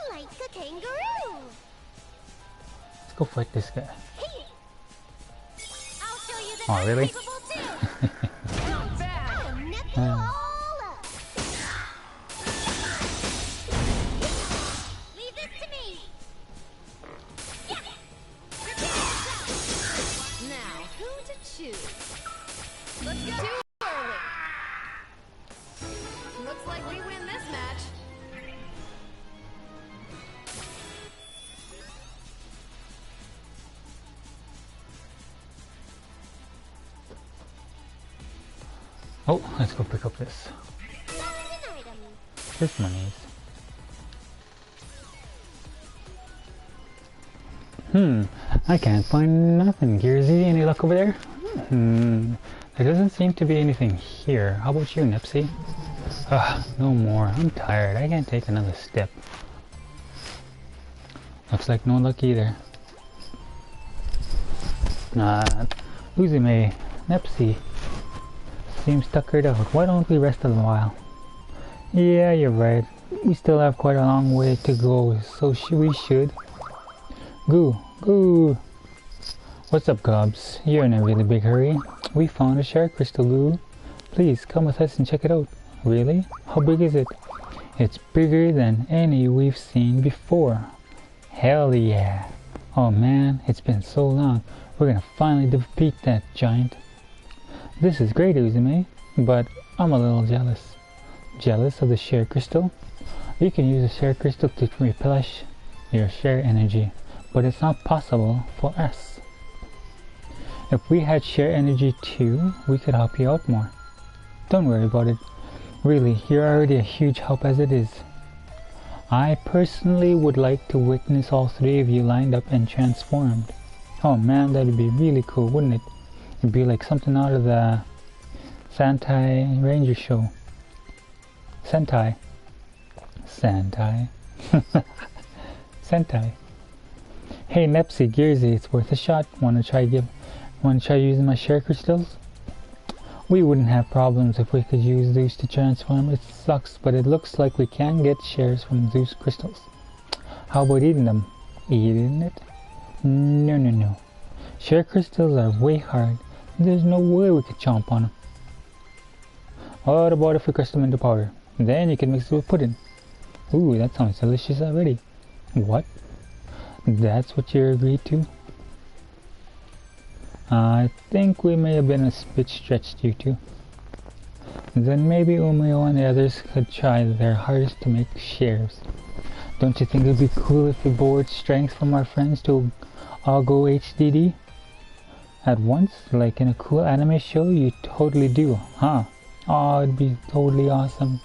Like a kangaroo. Let's go fight this guy. Hey. I'll show you that Oh, I'm really? capable too. Not bad. I'll nip you all up. Leave this to me. Yeah. Prepare yourself. Now, who to choose? Let's go. Too early. Looks like we win this match. Oh, let's go pick up this. Found an item. This money's. I can't find nothing. Gearsy, any luck over there? There doesn't seem to be anything here. How about you, Nipsey? No more. I'm tired. I can't take another step. Looks like no luck either. Uzume, Nipsey seems tuckered out. Why don't we rest a while? Yeah, you're right. We still have quite a long way to go, so we should. Goo. What's up, Gobs? You're in a really big hurry. We found a share crystal, Goo. Please come with us and check it out. Really? How big is it? It's bigger than any we've seen before. Hell yeah. Oh man, it's been so long. We're gonna finally defeat that giant. This is great, Uzume, but I'm a little jealous. Jealous of the share crystal? You can use a share crystal to replenish your share energy, but it's not possible for us. If we had share energy too, we could help you out more. Don't worry about it. Really, you're already a huge help as it is. I personally would like to witness all three of you lined up and transformed. Oh man, that'd be really cool, wouldn't it? It'd be like something out of the Sentai Ranger show. Sentai. Sentai. Hey Nepsy, Gearsy, it's worth a shot. Wanna try using my share crystals? We wouldn't have problems if we could use these to transform. It sucks, but it looks like we can get shares from those crystals. How about eating them? Eating it? No. Share crystals are way hard. There's no way we could chomp on them. What about if we crystal them into powder? Then you can mix it with pudding. Ooh, that sounds delicious already. What? That's what you agreed to? I think we may have been a bit stretched, you two. Then maybe Umeo and the others could try their hardest to make shares. Don't you think it would be cool if we borrowed strength from our friends to all go HDD? At once, like in a cool anime show? You totally do, huh? Oh, it'd be totally awesome.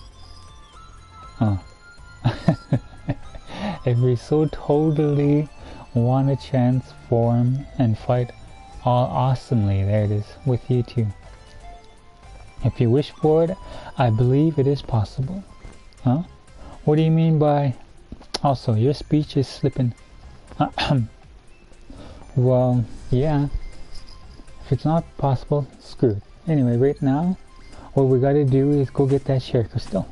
Huh. If we so totally want to transform and fight all awesomely, there it is, with you two. If you wish for it, I believe it is possible. Huh? What do you mean by... Also, your speech is slipping. Well, yeah. If it's not possible, screw it. Anyway, right now, what we gotta do is go get that share crystal.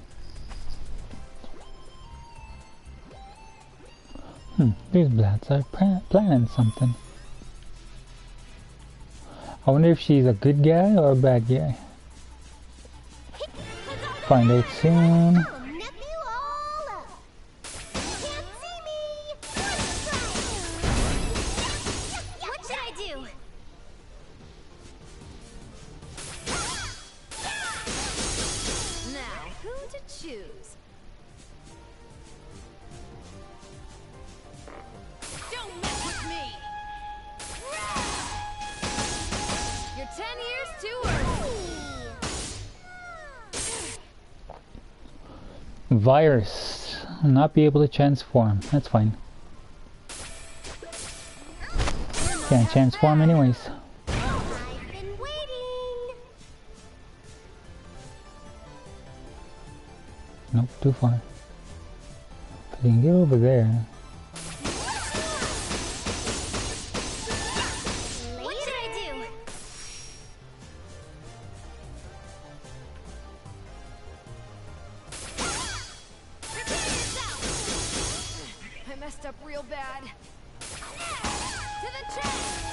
These blats are planning something. I wonder if she's a good guy or a bad guy. Find out soon. I'll nip you all up. Can't see me. What should I do? Now, who to choose? Don't mess with me! You're 10 years too early! Virus. Not be able to transform. That's fine. Can't transform anyways. I've been waiting. Nope, too far. If you can get over there. What should I do? I messed up real bad. To the chest!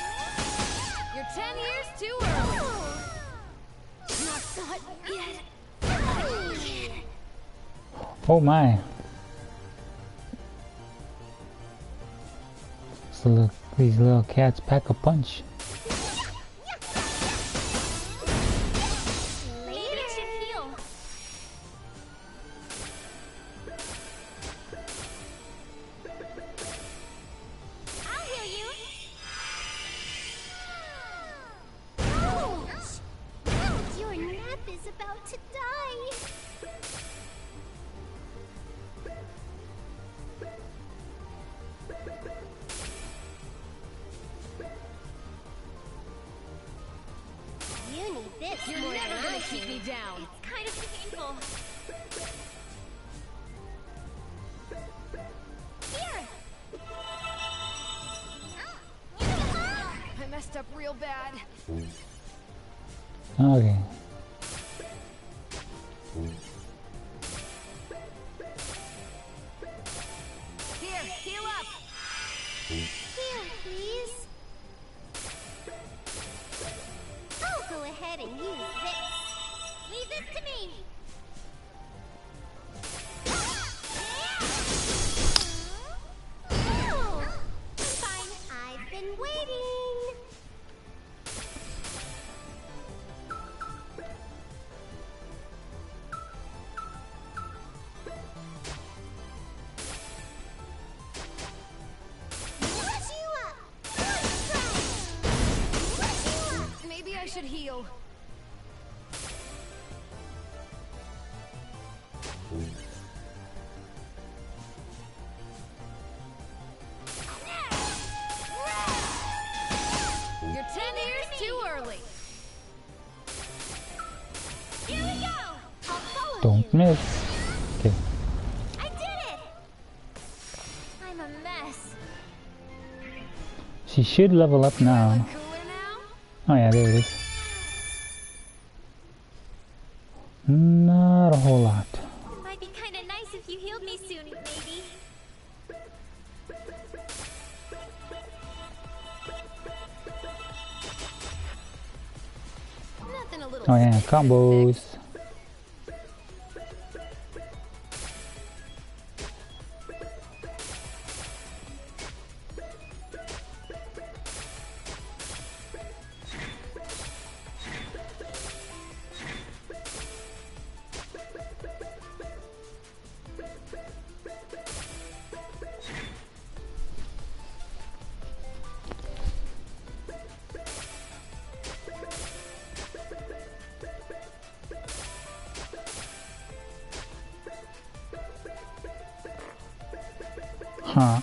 You're 10 years too early! Not done yet. Oh my. So look, these little cats pack a punch. Maybe it should heal. I'll heal you. Ouch! Your nap is about to die. You need this You're more never than gonna I keep do. me down! It's kind of painful. Here. I messed up real bad. Okay. Here, heal up! Here, please. I'll go ahead and use this. Leave this to me. Oh, I'm fine. I've been waiting. Push you up. Push you up. Maybe I should heal. You're 10 years too early. Here we go. I'll follow Don't you. miss. Okay. I did it. I'm a mess. She should level up now. Look cooler now? Oh yeah, there it is. Not a whole lot. It might be kind of nice if you healed me soon, maybe. Nothing a little Oh yeah, sick can combos. fix. Huh.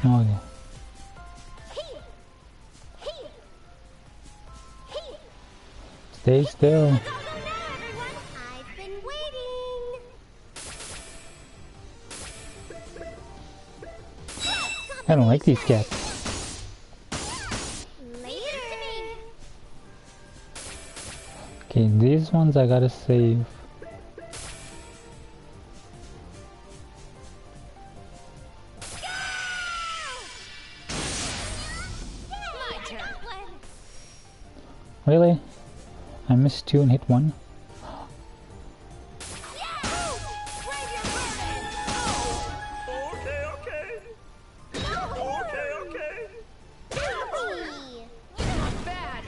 Okay. Stay still. Let's all go now, everyone. I've been waiting. I don't like these cats. Later. Okay, these ones I gotta save. My turn. Really? I missed 2 and hit 1. Not bad.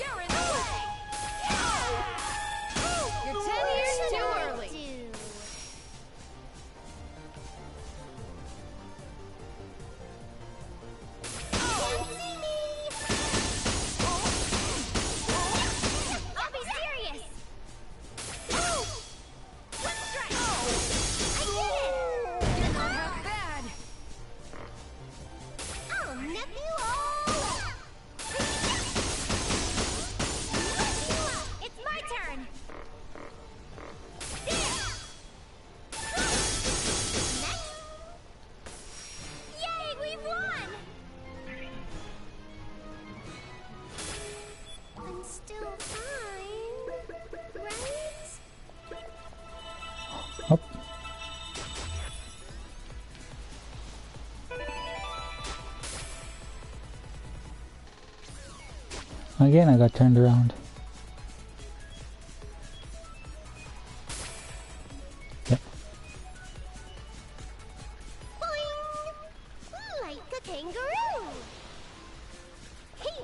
You're in the way. You're 10 years too early. I'll be serious. One strike. I did it. You're not half bad. I'll nip you all up. It's my turn. Next. Yay, we've won. I'm still fine, right? Up. Again, I got turned around. Yep. Boing! Like a kangaroo. Hey.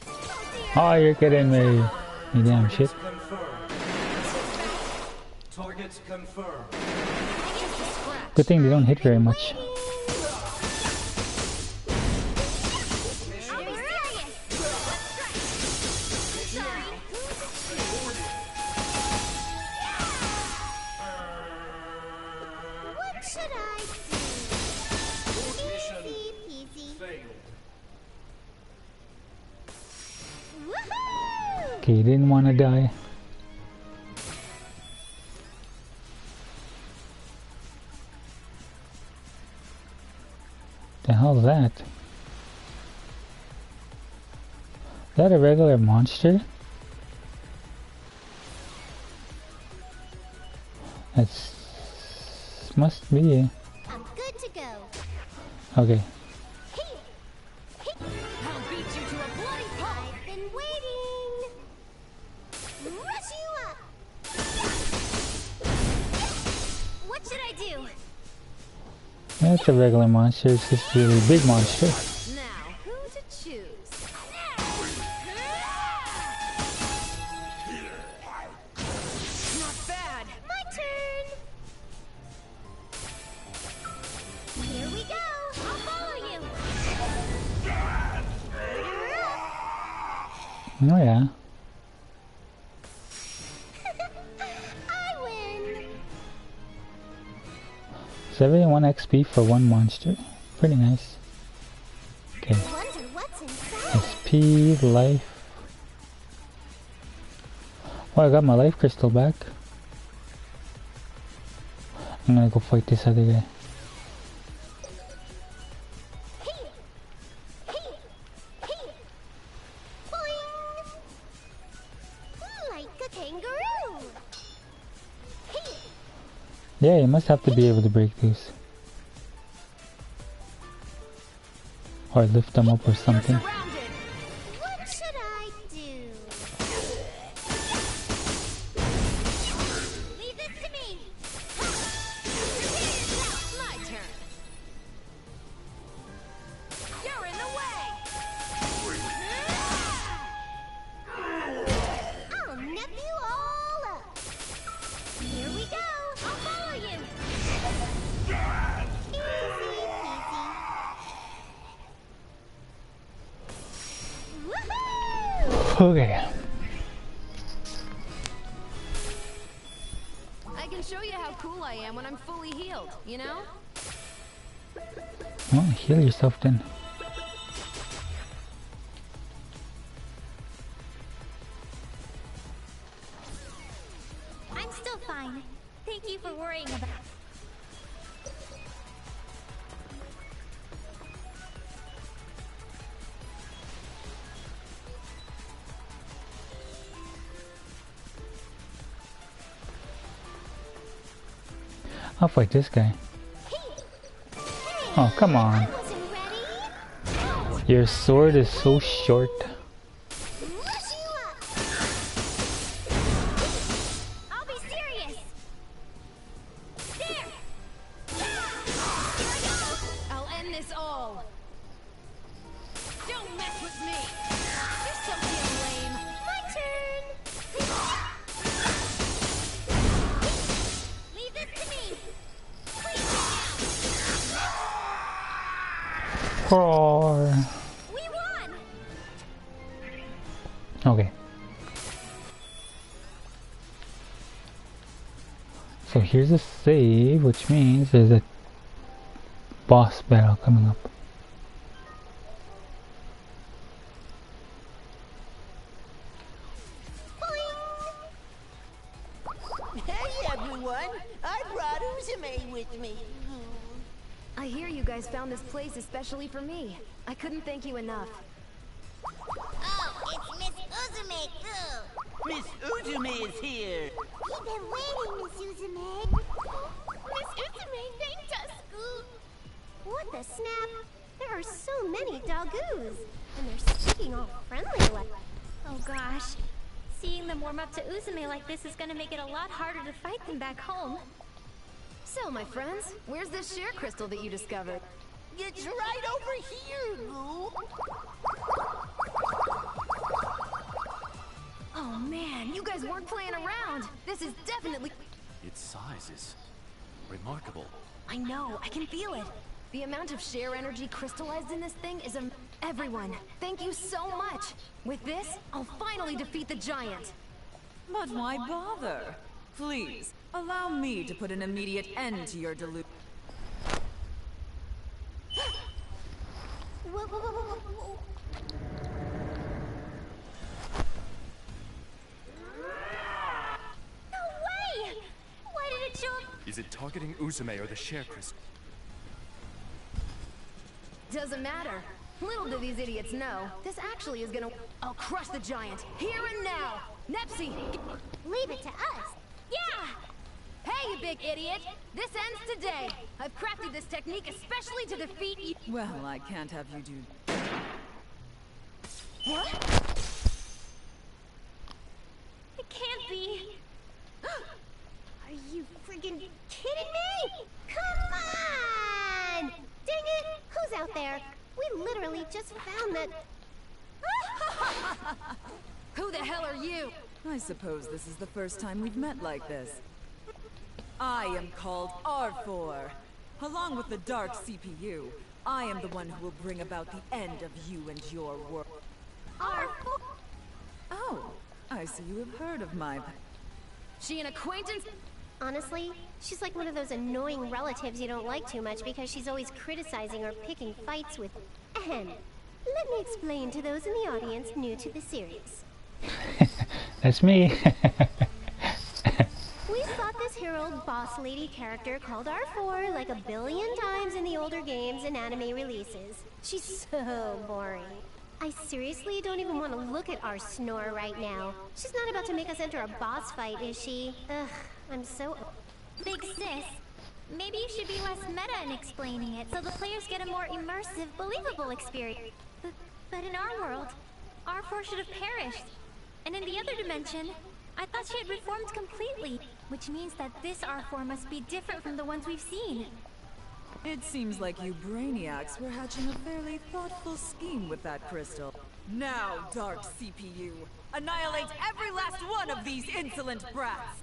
Oh dear. Oh, you're kidding me. You damn shit. Confirmed. Targets confirmed. Good thing they don't hit very much. I'll be serious. Sorry. What should I do? Mission Easy peasy. failed. Woohoo! Okay, you didn't want to die. The hell's that? Is that a regular monster? That's must be. I'm good to go. Okay. I'll beat you to a bloody pulp. I've been waiting. Rush you up. What should I do? That's a regular monster. It's just a really big monster. Now, who to choose? Not bad. My turn. Here we go. I'll follow you. Oh yeah. I win. 71 XP for one monster. Pretty nice. Okay. Wonder what's inside. SP, life. Oh, I got my life crystal back. I'm gonna go fight this other guy. Boing. Like a kangaroo. Yeah, you must have to be able to break these. Or lift them up or something. Surrounded. What should I do? Leave this to me. My turn. You're in the way. I'll nip you all up. Here we go. I'll Okay. I can show you how cool I am when I'm fully healed, you know? Well, heal yourself then. I'm still fine. Thank you for worrying about. I'll fight this guy. Oh, come on. Wasn't ready. Your sword is so short. Rush you up. I'll be serious. There. Here I go. I'll end this all. Don't mess with me. You're so damn lame. My turn. Leave this to me. Roar. We won. Okay. So here's a save, which means there's a boss battle coming up. Hey everyone, I brought Uzume with me. I hear you guys found this place especially for me. I couldn't thank you enough. Oh, it's Miss Uzume too. Miss Uzume is here. We've been waiting, Miss Uzume. Miss Uzume thanked us. What the snap? There are so many doggoos, and they're speaking all friendly like. Oh gosh, seeing them warm up to Uzume like this is gonna make it a lot harder to fight them back home. So, my friends, where's this sheer crystal that you discovered? It's right over here, Goo. Oh man, you guys weren't playing around. This is definitely... Its size is remarkable. I know, I can feel it. The amount of share energy crystallized in this thing is everyone, thank you so much. With this, I'll finally defeat the giant. But why bother? Please, allow me to put an immediate end to your delusion. Whoa, whoa, whoa, whoa, whoa. No way! Why did it show up? Is it targeting Uzume or the share crystal? Doesn't matter. Little do these idiots know, this actually is gonna... I'll crush the giant, here and now! Nepsi! Leave it to us. Yeah! Hey, you big idiot! This ends today! I've crafted this technique especially to defeat you... Well, I can't have you do. What? It can't be. Are you friggin' kidding me? Come on! Dang it! Who's out there? We literally just found that. Who the hell are you? I suppose this is the first time we've met like this. I am called R4. Along with the Dark CPU, I am the one who will bring about the end of you and your world. R4. Oh, I see you have heard of my... She an acquaintance? Honestly, she's like one of those annoying relatives you don't like too much because she's always criticizing or picking fights with. Ahem. Let me explain to those in the audience new to the series. That's me. We fought this hero boss lady character called R4 like a billion times in the older games and anime releases. She's so boring. I seriously don't even want to look at our Snore right now. She's not about to make us enter a boss fight, is she? Ugh, I'm so... Big sis, maybe you should be less meta in explaining it so the players get a more immersive, believable experience. But in our world, R4 should have perished. And in the other dimension, I thought she had reformed completely, which means that this R4 must be different from the ones we've seen. It seems like you brainiacs were hatching a fairly thoughtful scheme with that crystal. Now, Dark CPU, annihilate every last one of these insolent brats!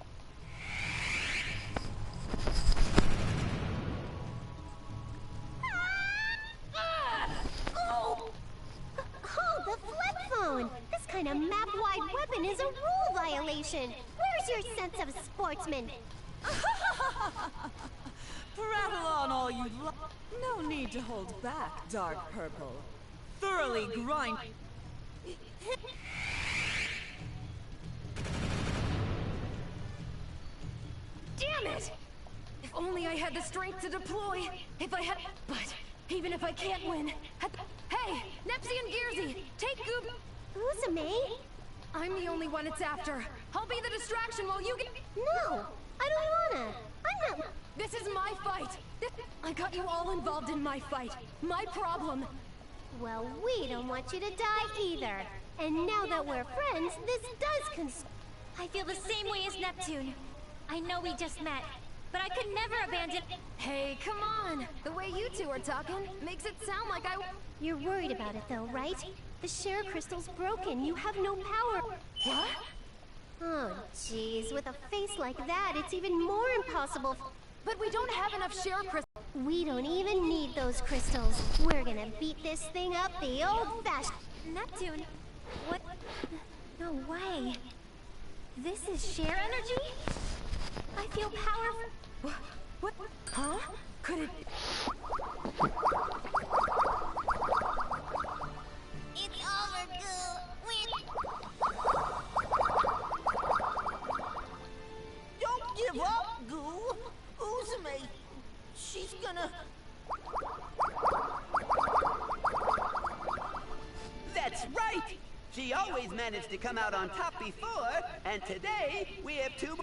Oh, the flip phone! This kind of map celebration. Where's your sense of sportsman? Prattle on all you like. No need to hold back, Dark Purple. Thoroughly grind. Damn it! If only I had the strength to deploy. If I had... But even if I can't win... Hey! Nepsy and Gearsy! Take Goob... Uzume? I'm the only one it's after. I'll be the distraction while you get... No! I don't wanna! I'm not... This is my fight! I got you all involved in my fight. My problem. Well, we don't want you to die either. And now that we're friends, this does I feel the same way as Neptune. I know we just met, but I could never abandon... Hey, come on! The way you two are talking makes it sound like I... You're worried about it though, right? The share crystal's broken. You have no power. What? Oh, jeez. With a face like that, it's even more impossible. But we don't have enough share crystals. We don't even need those crystals. We're gonna beat this thing up the old-fashioned... Neptune? What? No way. This is share energy? I feel powerful. What? Huh? Could it... It's over, Goo. Don't give up, Goo. Uzume, she's gonna... That's right! She always managed to come out on top before, and today we have two...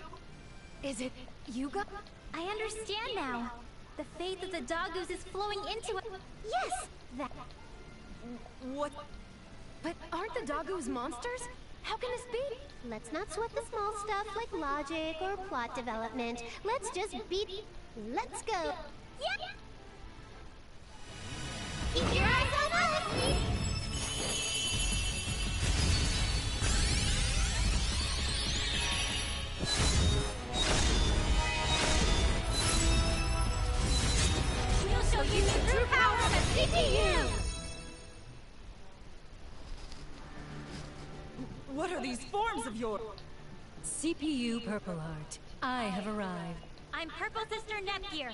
Is it Yuga? I understand now. The faith of the Dogoos is flowing into it. Yes! That... What? But aren't the Dogoos monsters? How can this be? Let's not sweat the small stuff like logic or plot development. Let's just beat... Let's go! Yeah. Keep your eyes on us! We'll show you the true power of a CPU! What are these forms of yours? CPU Purple Heart, I have arrived. I'm Purple Sister Nepgear.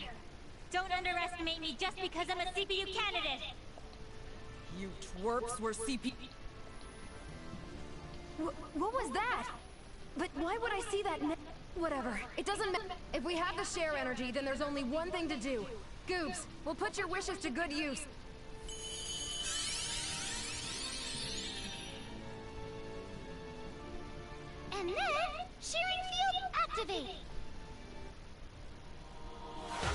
Don't underestimate me just because I'm a CPU candidate. You twerps were CP... What was that? But why would I see that Whatever. It doesn't matter. If we have the share energy, then there's only one thing to do. Goobs, we'll put your wishes to good use. And then, Shearing Field activate!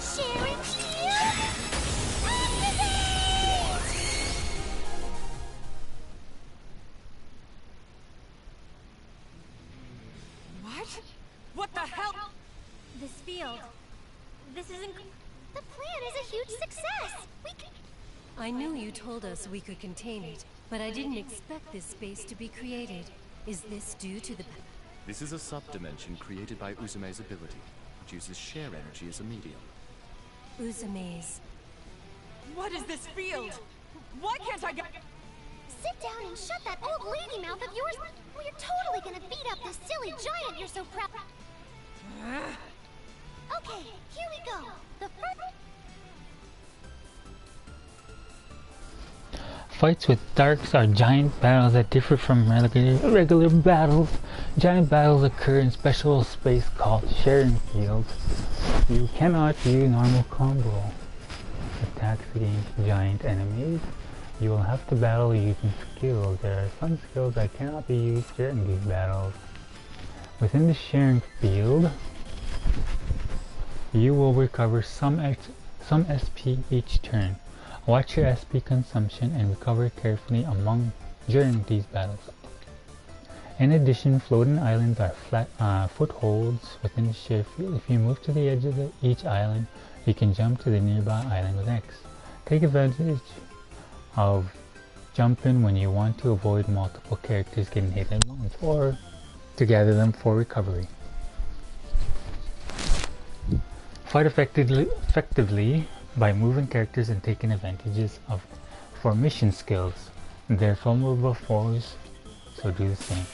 Shearing Field activate! What? What the hell? This field. This isn't... The plan is a huge success! We can... I knew you told us we could contain it, but I didn't expect this space to be created. Is this due to the... This is a subdimension created by Uzume's ability, which uses share energy as a medium. Uzume's... What is this field? Why can't I get... Sit down and shut that old lady mouth of yours! We're totally gonna beat up this silly giant you're so proud... Okay, here we go. The first... Fights with darks are giant battles that differ from regular battles. Giant battles occur in special space called sharing fields. You cannot use normal combo attacks against giant enemies. You will have to battle using skills. There are some skills that cannot be used during these battles. Within the sharing field, you will recover some SP each turn. Watch your SP consumption and recover carefully during these battles. In addition, floating islands are flat footholds within the share field. If you move to the edge of each island, you can jump to the nearby island with X. Take advantage of jumping when you want to avoid multiple characters getting hit at once, or to gather them for recovery. Fight effectively by moving characters and taking advantages of formation skills. They're vulnerable foes, so do the same.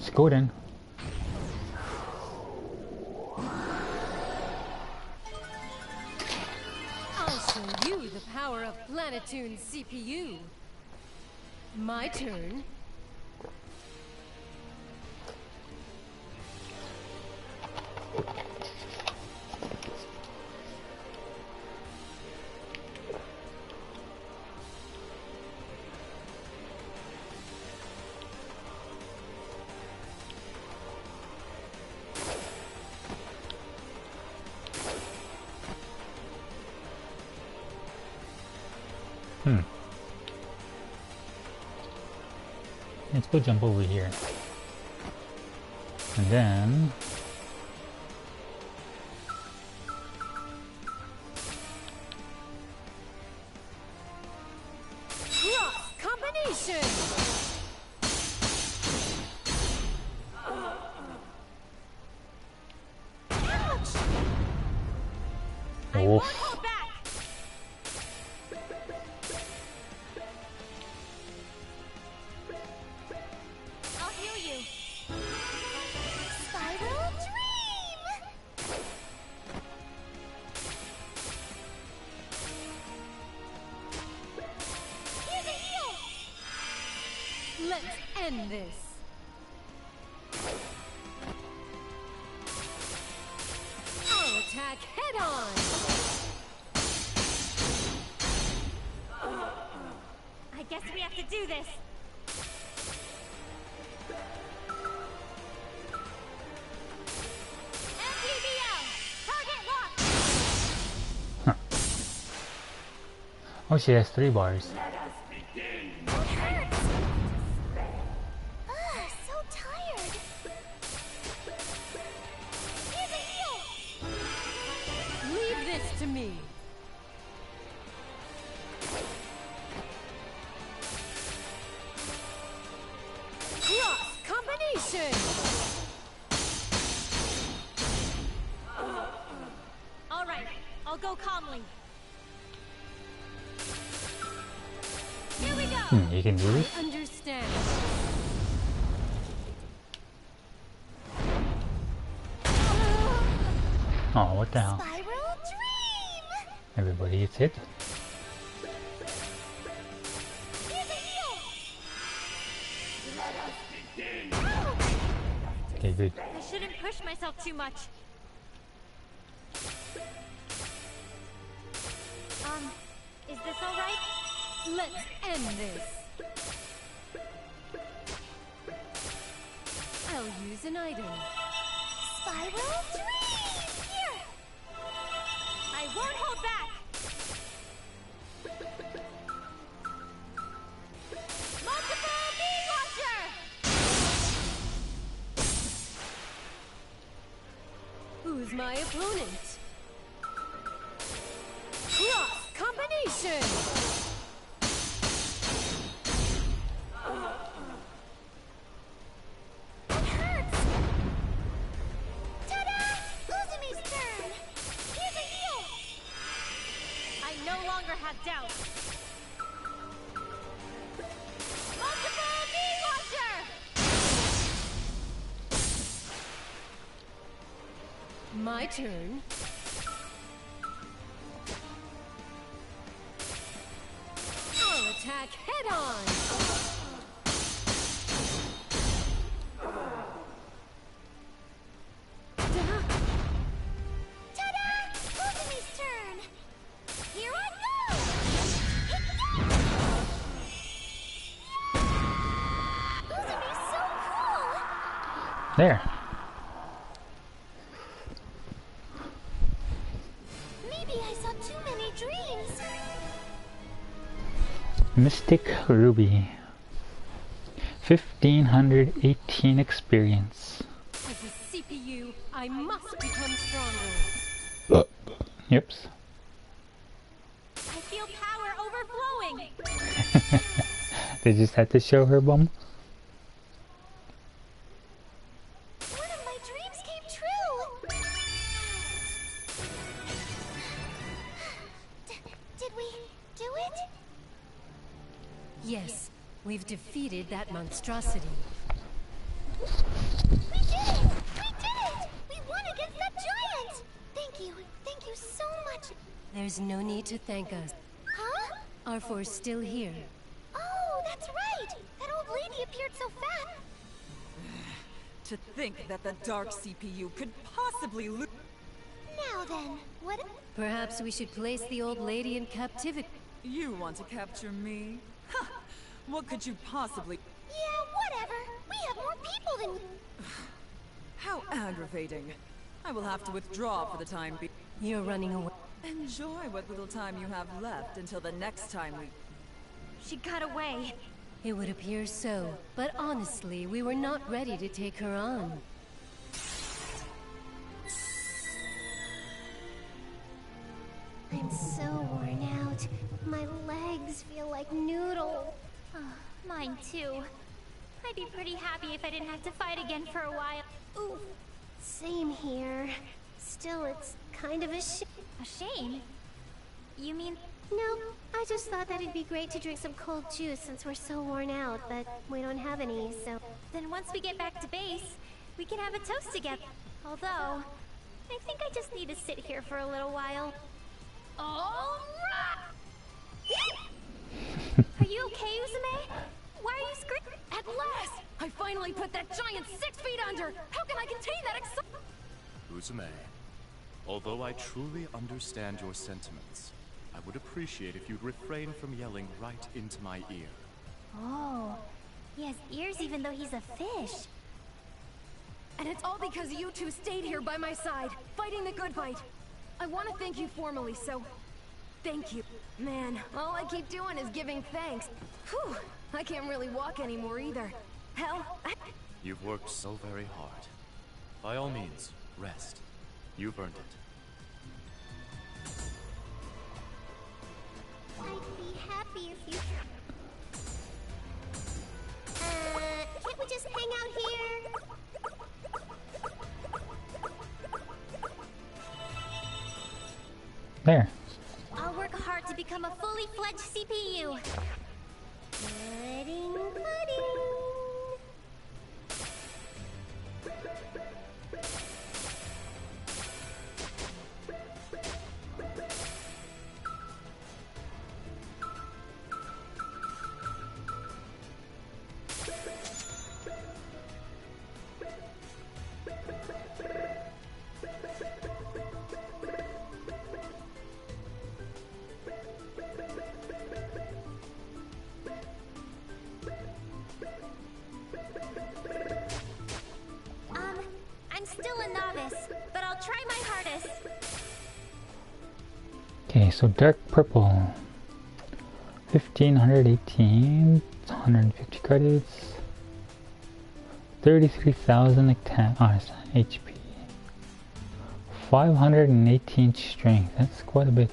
Let's go then. I'll show you the power of Planetoon's CPU. My turn. Let's go jump over here. And then... Cross combination! Ouch! I won't Oof. hold back! I'll heal you. Spiral Dream! Here's a heal! Let's end this. I'll attack head on. I guess we have to do this. MPBL! Target locked! Oh, she has 3 bars. So tired. Here's a heal! Leave this to me. Cross combination. All right, I'll go calmly. Here we go! You can do this? Understand. Oh, what the hell? Spiral Dream! Everybody gets hit? Here's a heal! Okay, good. I shouldn't push myself too much. Is this all right? Let's end this. I'll use an item. Spiral Dream! Here! I won't hold back! Multiple beam launcher! Who's my opponent? Cross combination. It hurts! Ta-da! Uzumi's turn! Here's a heal! I no longer have doubt. Multiple beam launcher! My turn. I'll attack head on. Ta-da! Uzumi's turn! Here I go! Uzumi's so cool! There. Maybe I saw too many dreams. Mystic Ruby. 1518 experience. As a CPU, I must become stronger. Yep. I feel power overflowing! They just had to show her bum. One of my dreams came true! Did we do it? Yes, we've defeated that monstrosity. There's no need to thank us. Huh? R4's still here. Oh, that's right! That old lady appeared so fast! To think that the Dark CPU could possibly lose. Now then, what... Perhaps we should place the old lady in captivity. You want to capture me? Ha! What could you possibly... Yeah, whatever! We have more people than... How aggravating. I will have to withdraw for the time being. You're running away. Enjoy what little time you have left until the next time we... She got away. It would appear so, but honestly, we were not ready to take her on. I'm so worn out. My legs feel like noodles. Oh, mine too. I'd be pretty happy if I didn't have to fight again for a while. Ooh, same here. Still, it's kind of a A shame? You mean... No, I just thought that it'd be great to drink some cold juice since we're so worn out, but we don't have any, so... Then once we get back to base, we can have a toast together. Although, I think I just need to sit here for a little while. Alright! Are you okay, Uzume? Why are you screaming? At last! I finally put that giant 6 feet under! How can I contain that excitement? Uzume, although I truly understand your sentiments, I would appreciate if you'd refrain from yelling right into my ear. Oh, he has ears even though he's a fish. And it's all because you two stayed here by my side, fighting the good fight. I want to thank you formally, so... Thank you. Man, all I keep doing is giving thanks. Whew, I can't really walk anymore either. Hell, You've worked so very hard. By all means, rest. You've earned it. I'd be happy if you... can't we just hang out here? There. I'll work hard to become a fully fledged CPU. Pudding, pudding. I'm still a novice, but I'll try my hardest. Okay, so dark purple. 1518, 150 credits. 33,000 HP. 518 strength. That's quite a bit.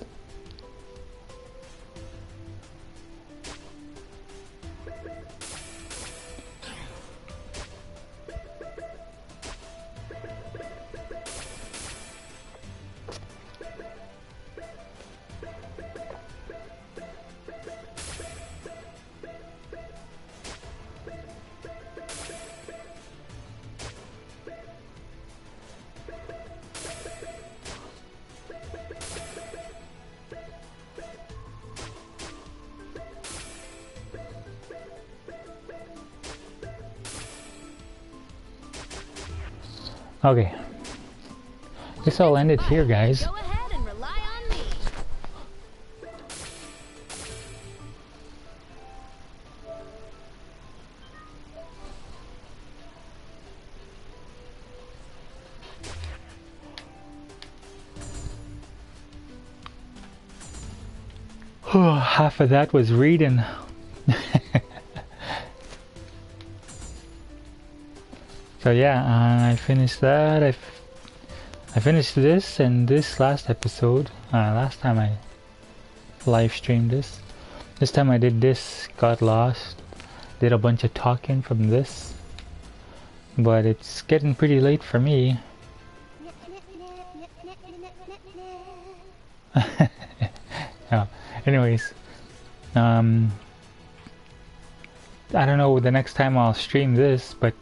Okay. Guess I'll end it here, guys. go ahead and rely on me. Half of that was reading. So yeah, I finished that. I finished this and this last episode. Last time I live streamed this. This time I did this, got lost, did a bunch of talking from this. But it's getting pretty late for me. Yeah. Anyways, I don't know the next time I'll stream this, but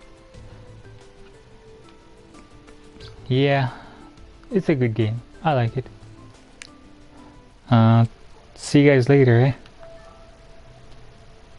yeah, it's a good game. I like it. See you guys later, eh?